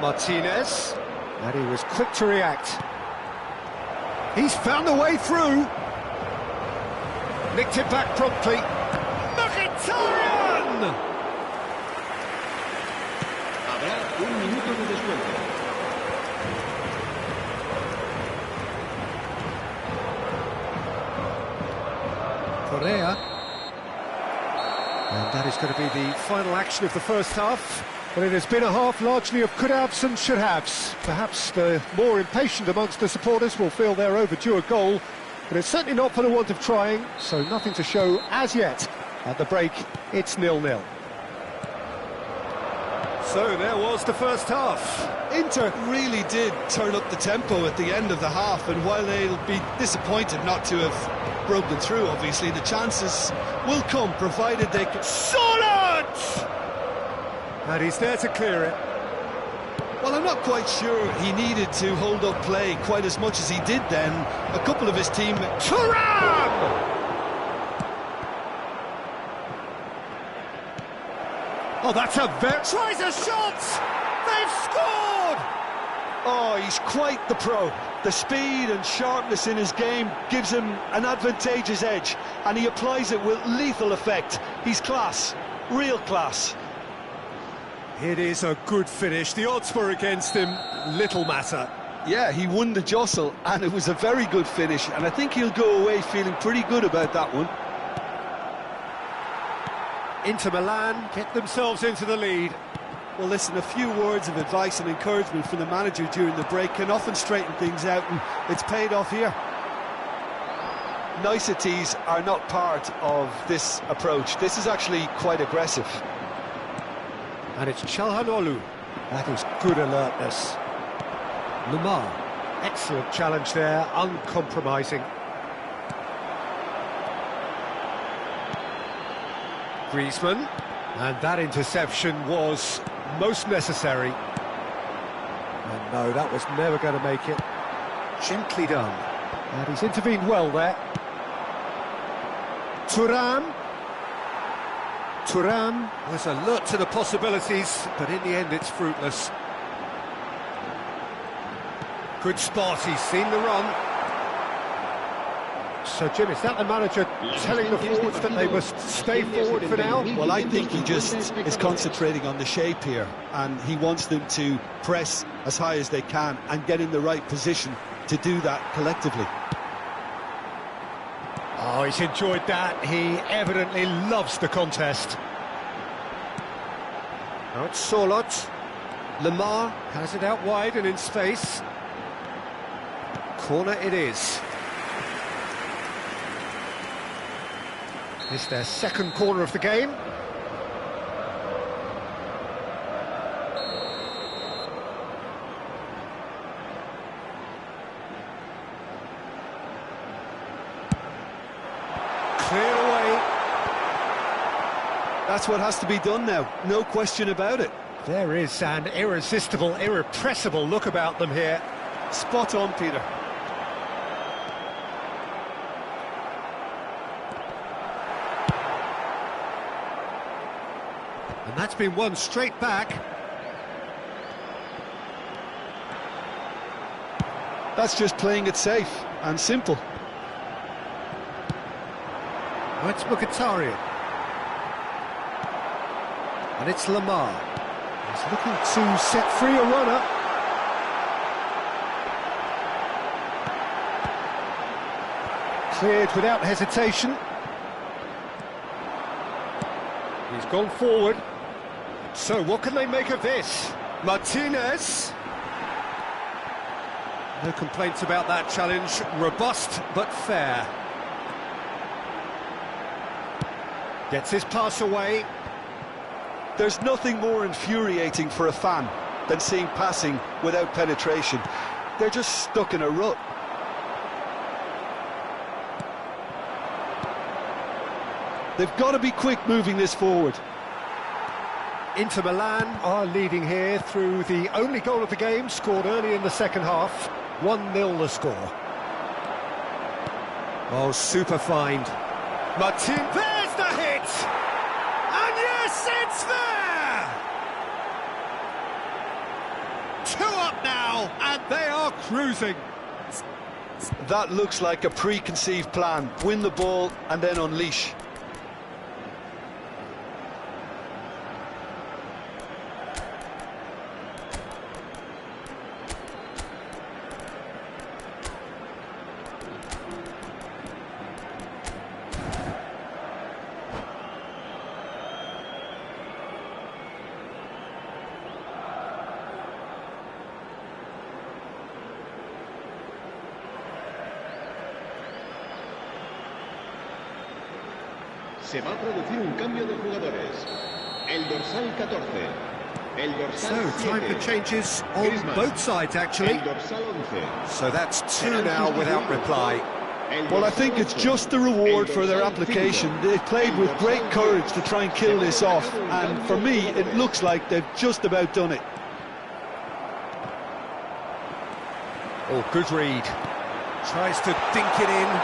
Martinez, and he was quick to react. He's found a way through. Nicked it back promptly. Mkhitaryan! Habrá un minuto de descuento. Correa. And that is going to be the final action of the first half. But it has been a half largely of could-haves and should-haves. Perhaps the more impatient amongst the supporters will feel they're overdue a goal, but it's certainly not for the want of trying, so nothing to show as yet. At the break, it's 0-0. So there was the first half. Inter really did turn up the tempo at the end of the half, and while they'll be disappointed not to have broken through, obviously, the chances will come, provided they can... Solid! And he's there to clear it. Well, I'm not quite sure he needed to hold up play quite as much as he did then. A couple of his teammates... Thuram! Oh, that's a very... Tries a shot! They've scored! Oh, he's quite the pro. The speed and sharpness in his game gives him an advantageous edge, and he applies it with lethal effect. He's class, real class. It is a good finish. The odds were against him, little matter. Yeah, he won the jostle, and it was a very good finish, and I think he'll go away feeling pretty good about that one. Inter Milan get themselves into the lead. Well, listen, a few words of advice and encouragement from the manager during the break can often straighten things out, and it's paid off here. Niceties are not part of this approach. This is actually quite aggressive. And it's Çalhanoğlu. That is good alertness. Lemar, excellent challenge there, uncompromising. Griezmann, and that interception was most necessary. And no, that was never going to make it. Gently done. And he's intervened well there. Thuram. Thuram was alert to the possibilities, but in the end it's fruitless. Good spot, he's seen the run. So, Jim, is that the manager telling the forwards that they must stay forward for now? Well, I think he just is concentrating on the shape here, and he wants them to press as high as they can and get in the right position to do that collectively. Oh, he's enjoyed that. He evidently loves the contest. Now it's Solot. Lemar has it out wide and in space. Corner it is. It's their second corner of the game. Clear away. That's what has to be done now, no question about it. There is an irresistible, irrepressible look about them here. Spot on, Peter. And that's been won straight back. That's just playing it safe and simple. It's Mkhitaryan. And it's Lemar. He's looking to set free a runner. Cleared without hesitation. He's gone forward. So what can they make of this? Martinez. No complaints about that challenge. Robust but fair. Gets his pass away. There's nothing more infuriating for a fan than seeing passing without penetration. They're just stuck in a rut. They've got to be quick moving this forward. Inter Milan are leading here through the only goal of the game, scored early in the second half. 1-0 the score. Oh, super find. Martin, there's the hit! And yes, it's there! 2 up now, and they are cruising. That looks like a preconceived plan. Win the ball and then unleash. Se va a producir un cambio de jugadores. El dorsal 14. El dorsal So, time 7. for changes on Griezmann. both sides, actually. El dorsal 11. So that's 2 now without reply. El Well, I dorsal think it's 11. just the reward El for their dorsal application. 5. They've played with great El dorsal courage 10. to try and kill this off, and for me, it looks like they've just about done it. Oh, good read. Tries to dink it in.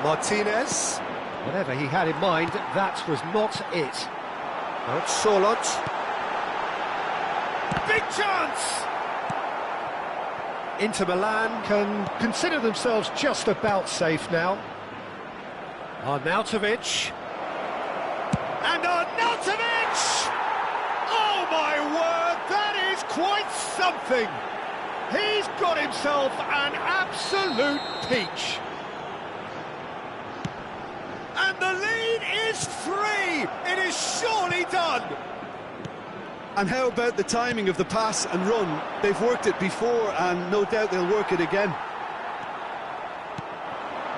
Martinez. Whatever he had in mind, that was not it. Now it's Solot. Big chance! Inter Milan can consider themselves just about safe now. Arnautovic. And Arnautovic! Oh my word, that is quite something! He's got himself an absolute peach. And the lead is 3! It is surely done! And how about the timing of the pass and run? They've worked it before, and no doubt they'll work it again.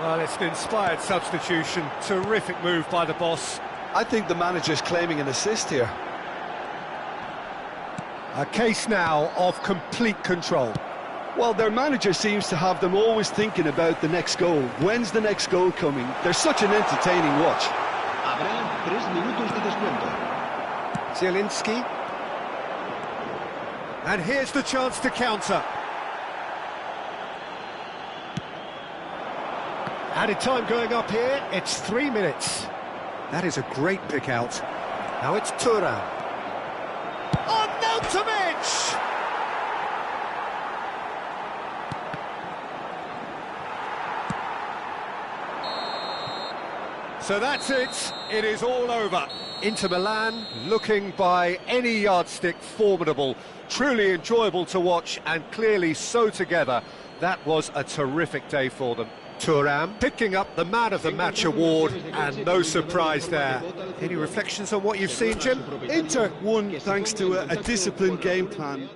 Well, it's an inspired substitution. Terrific move by the boss. I think the manager's claiming an assist here. A case now of complete control. Well, their manager seems to have them always thinking about the next goal. When's the next goal coming? They're such an entertaining watch. Habrá 3 minutos de descuento. Zielinski. And here's the chance to counter. Added time going up here, it's 3 minutes. That is a great pick out. Now it's Thuram. Arnautovic! So that's it, it is all over. Inter Milan, looking by any yardstick formidable, truly enjoyable to watch and clearly so together. That was a terrific day for them. Thuram picking up the Man of the Match award, and no surprise there. Any reflections on what you've seen, Jim? Inter won thanks to a disciplined game plan.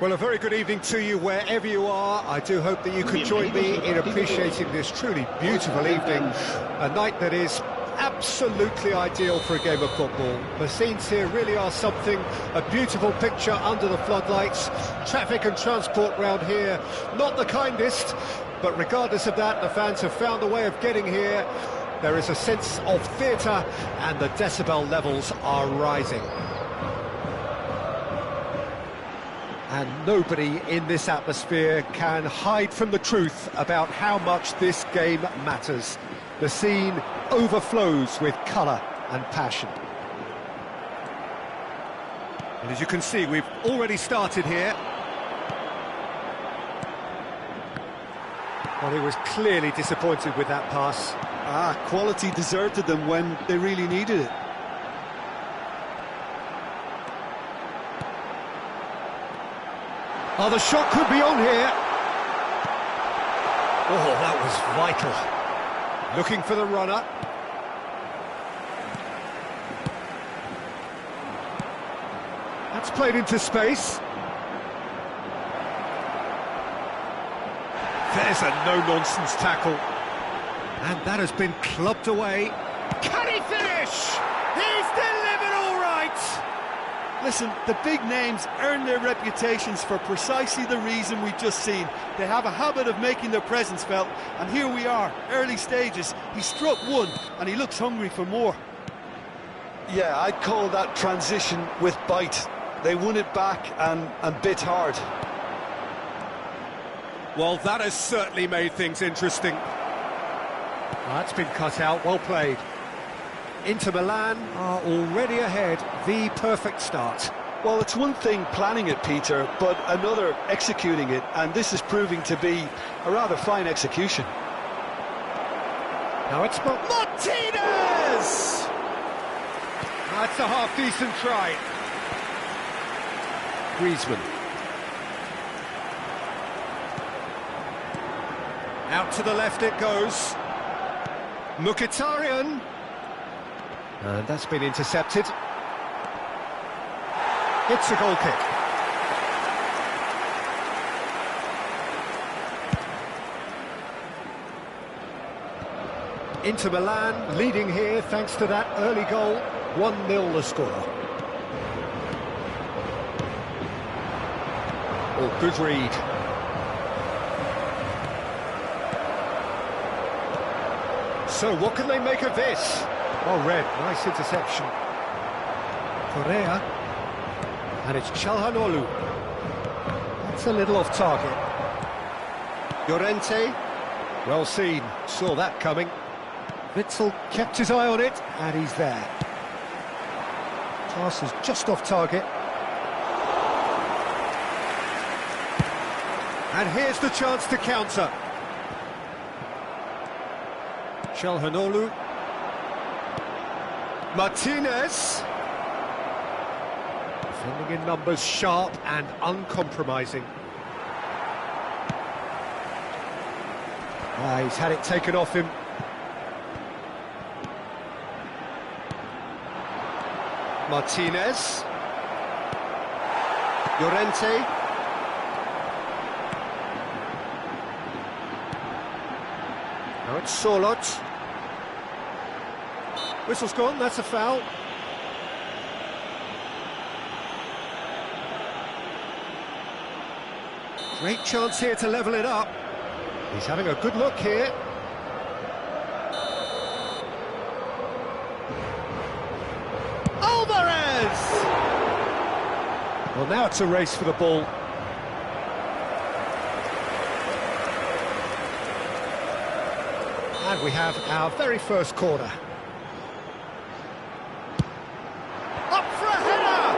Well, a very good evening to you wherever you are. I do hope that you could join me in appreciating this truly beautiful evening, a night that is absolutely ideal for a game of football. The scenes here really are something, a beautiful picture under the floodlights. Traffic and transport round here, not the kindest, but regardless of that, the fans have found a way of getting here. There is a sense of theatre, and the decibel levels are rising. And nobody in this atmosphere can hide from the truth about how much this game matters. The scene overflows with colour and passion. And as you can see, we've already started here. Well, he was clearly disappointed with that pass. Quality deserted them when they really needed it. Oh, the shot could be on here. Oh, that was vital. Looking for the runner. That's played into space. There's a no-nonsense tackle. And that has been clubbed away. Can he finish? He's delivered all right! Listen, the big names earn their reputations for precisely the reason we've just seen. They have a habit of making their presence felt, and here we are, early stages. He struck one, and he looks hungry for more. Yeah, I'd call that transition with bite. They won it back and bit hard. Well, that has certainly made things interesting. That's been cut out, well played. Inter Milan are already ahead, the perfect start. Well, it's one thing planning it, Peter, but another executing it, and this is proving to be a rather fine execution. Now it's Martinez! That's a half-decent try. Griezmann. Out to the left it goes. Mkhitaryan. And that's been intercepted. It's a goal kick. Inter Milan leading here thanks to that early goal. 1-0 the score. Oh, good read. So what can they make of this? Oh, Red, nice interception. Correa. And it's Çalhanoğlu. That's a little off target. Llorente. Well seen, saw that coming. Witsel kept his eye on it, and he's there. Pass is just off target. And here's the chance to counter. Çalhanoğlu. Martinez. Defending in numbers, sharp and uncompromising. He's had it taken off him. Martinez. Llorente. Now it's Solot. Whistle's gone, that's a foul. Great chance here to level it up. He's having a good look here. Alvarez! Well, now it's a race for the ball. And we have our very first corner. Up for a header!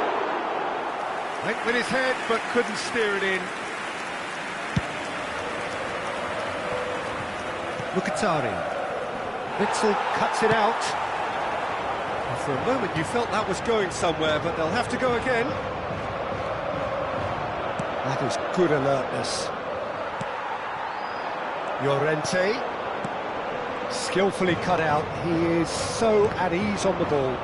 Went with his head, but couldn't steer it in. Mkhitaryan. Witsel cuts it out. And for a moment you felt that was going somewhere, but they'll have to go again. That is good alertness. Llorente. Skillfully cut out. He is so at ease on the ball.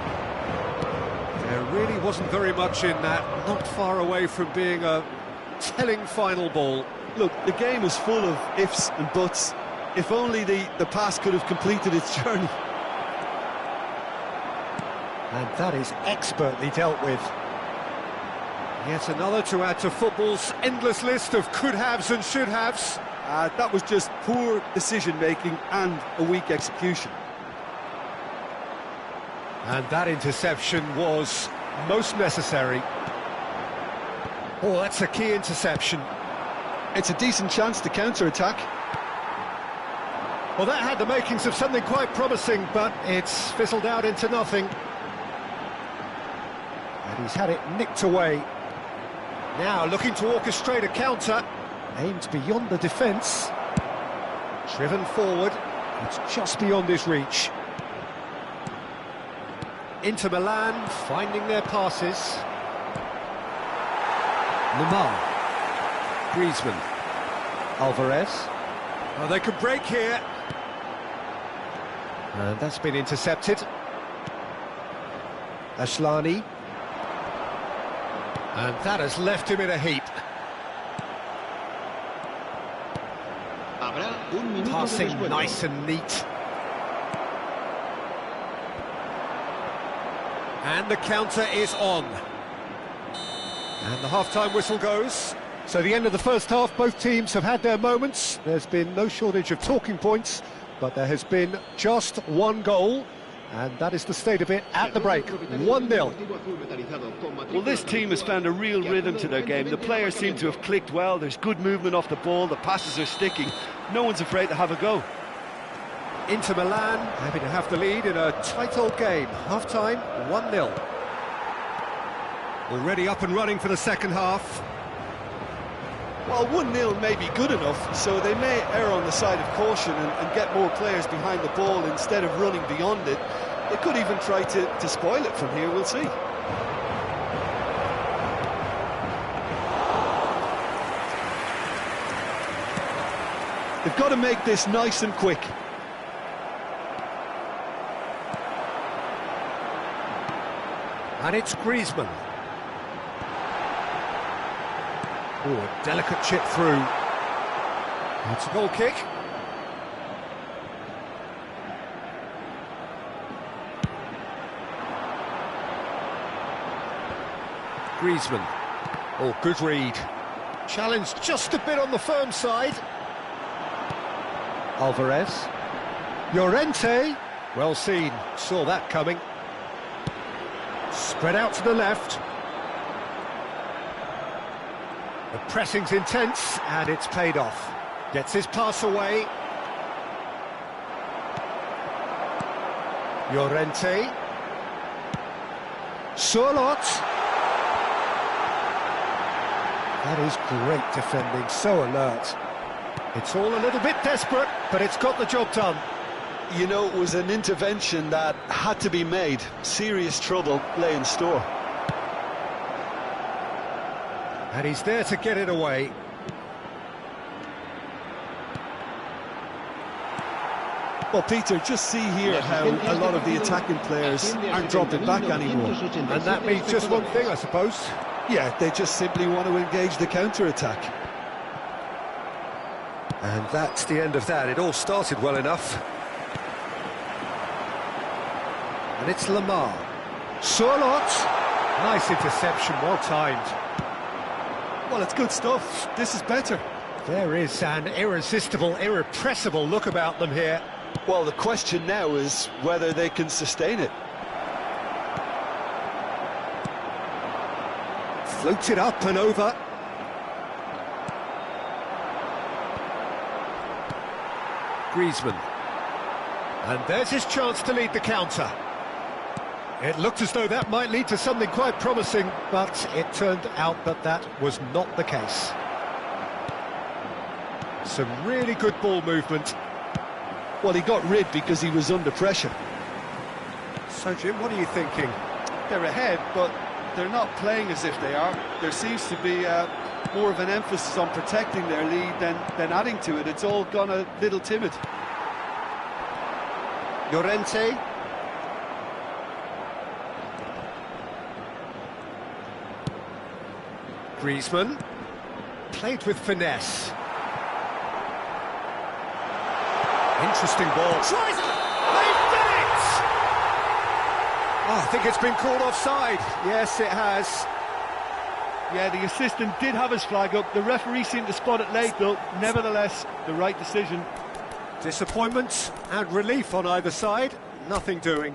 There really wasn't very much in that, not far away from being a telling final ball. Look, the game is full of ifs and buts. If only the pass could have completed its journey. And that is expertly dealt with. Yet another to add to football's endless list of could-haves and should-haves. That was just poor decision-making and a weak execution. And that interception was most necessary. Oh, that's a key interception. It's a decent chance to counter-attack. Well, that had the makings of something quite promising, but it's fizzled out into nothing. And he's had it nicked away. Now looking to orchestrate a counter. Aimed beyond the defence. Driven forward. It's just beyond his reach. Inter Milan finding their passes. Lamar. Griezmann. Alvarez. Oh, they could break here. And that's been intercepted. Ashlani. And that has left him in a heap. Passing nice and neat. And the counter is on. And the half-time whistle goes. So the end of the first half, both teams have had their moments. There's been no shortage of talking points, but there has been just one goal. And that is the state of it at the break, 1-0. Well, this team has found a real rhythm to their game. The players seem to have clicked well. There's good movement off the ball. The passes are sticking. No one's afraid to have a go. Inter Milan happy to have the lead in a tight old game. Half-time, 1-0. Already up and running for the second half. Well, 1-0 may be good enough, so they may err on the side of caution and get more players behind the ball instead of running beyond it. They could even try to spoil it from here, we'll see. They've got to make this nice and quick. And it's Griezmann. Oh, a delicate chip through. It's a goal kick. Griezmann. Oh, good read. Challenged just a bit on the firm side. Alvarez. Llorente. Well seen. Saw that coming. Spread out to the left. The pressing's intense, and it's paid off. Gets his pass away. Llorente. Surlot. That is great defending, so alert. It's all a little bit desperate, but it's got the job done. You know, it was an intervention that had to be made. Serious trouble lay in store. And he's there to get it away. Well, Peter, just see here how a lot of the attacking players aren't dropping back anymore. And that means just one thing, I suppose. Yeah, they just simply want to engage the counter-attack. And that's the end of that. It all started well enough. And it's Lamar. Surlot. Nice interception, well timed. Well, it's good stuff. This is better. There is an irresistible, irrepressible look about them here. Well, the question now is whether they can sustain it. Floats it up and over. Griezmann. And there's his chance to lead the counter. It looked as though that might lead to something quite promising, but it turned out that that was not the case. Some really good ball movement. Well, he got rid because he was under pressure. So, Jim, what are you thinking? They're ahead, but they're not playing as if they are. There seems to be more of an emphasis on protecting their lead than adding to it. It's all gone a little timid. Llorente. Griezmann. Played with finesse. Interesting ball. Tries it! They've done it! Oh, I think it's been called offside. Yes, it has. Yeah, the assistant did have his flag up. The referee seemed to spot it late, though. Nevertheless, the right decision. Disappointment and relief on either side. Nothing doing.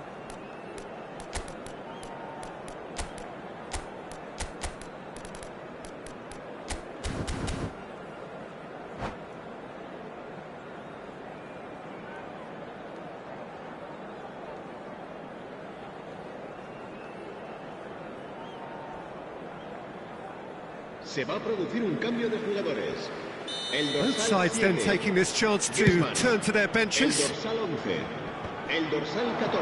Se va a producir un cambio de jugadores. Both sides then taking this chance to turn to their benches. El dorsal 11. El dorsal 14.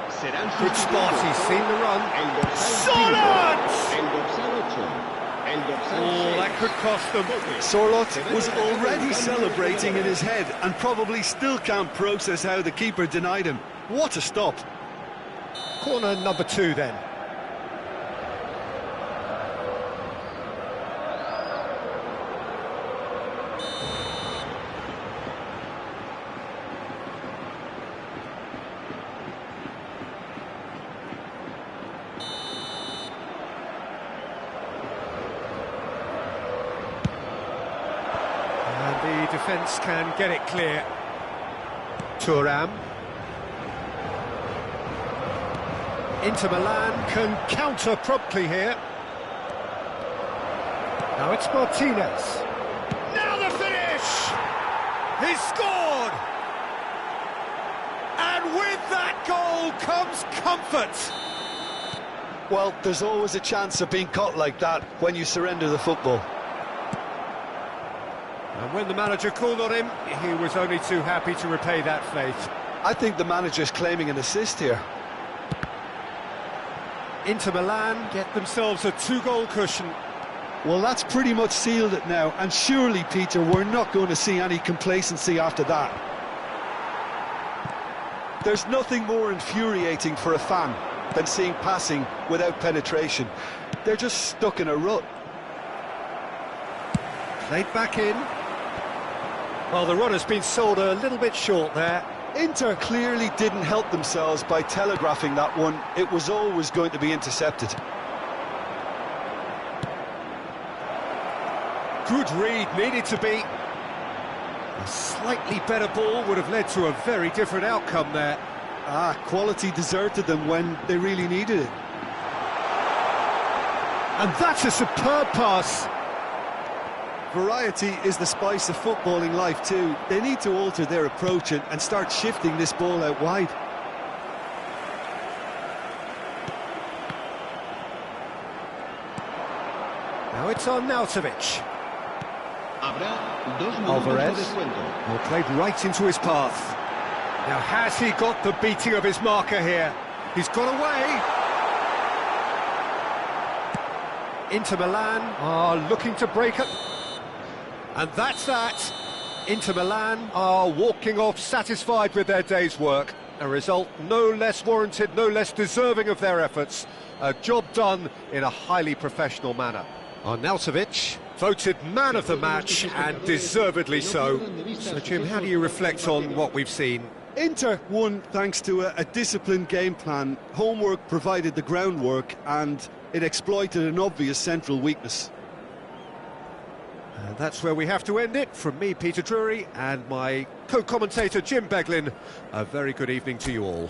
Serán Good spot, he's seen the run. El dorsal Sorloth! 5. El dorsal 8. El dorsal Oh, 6. that could cost them. Sorloth was already celebrating in his head and probably still can't process how the keeper denied him. What a stop. Corner number 2 then. The defence can get it clear. Thuram. Inter Milan can counter promptly here. Now it's Martinez. Now the finish! He's scored! And with that goal comes comfort. Well, there's always a chance of being caught like that when you surrender the football. And when the manager called on him, he was only too happy to repay that faith. I think the manager's claiming an assist here. Inter Milan get themselves a 2-goal cushion. Well, that's pretty much sealed it now, and surely, Peter, we're not going to see any complacency after that. There's nothing more infuriating for a fan than seeing passing without penetration. They're just stuck in a rut. Played back in. Well, the run has been sold a little bit short there. Inter clearly didn't help themselves by telegraphing that one. It was always going to be intercepted. Good read, needed to be. A slightly better ball would have led to a very different outcome there. Quality deserted them when they really needed it. And that's a superb pass. Variety is the spice of footballing life too. They need to alter their approach and start shifting this ball out wide. Now it's on Arnautovic. Habrá 2 minutos de Alvarez. descuento. Well, played right into his path. Now has he got the beating of his marker here? He's got away. Inter Milan are looking to break it. And that's that. Inter Milan are walking off satisfied with their day's work. A result no less warranted, no less deserving of their efforts. A job done in a highly professional manner. Arnautovic, voted man of the match, and deservedly so. So, Jim, how do you reflect on what we've seen? Inter won thanks to a disciplined game plan. Homework provided the groundwork, and it exploited an obvious central weakness. And that's where we have to end it. From me, Peter Drury, and my co-commentator, Jim Beglin, a very good evening to you all.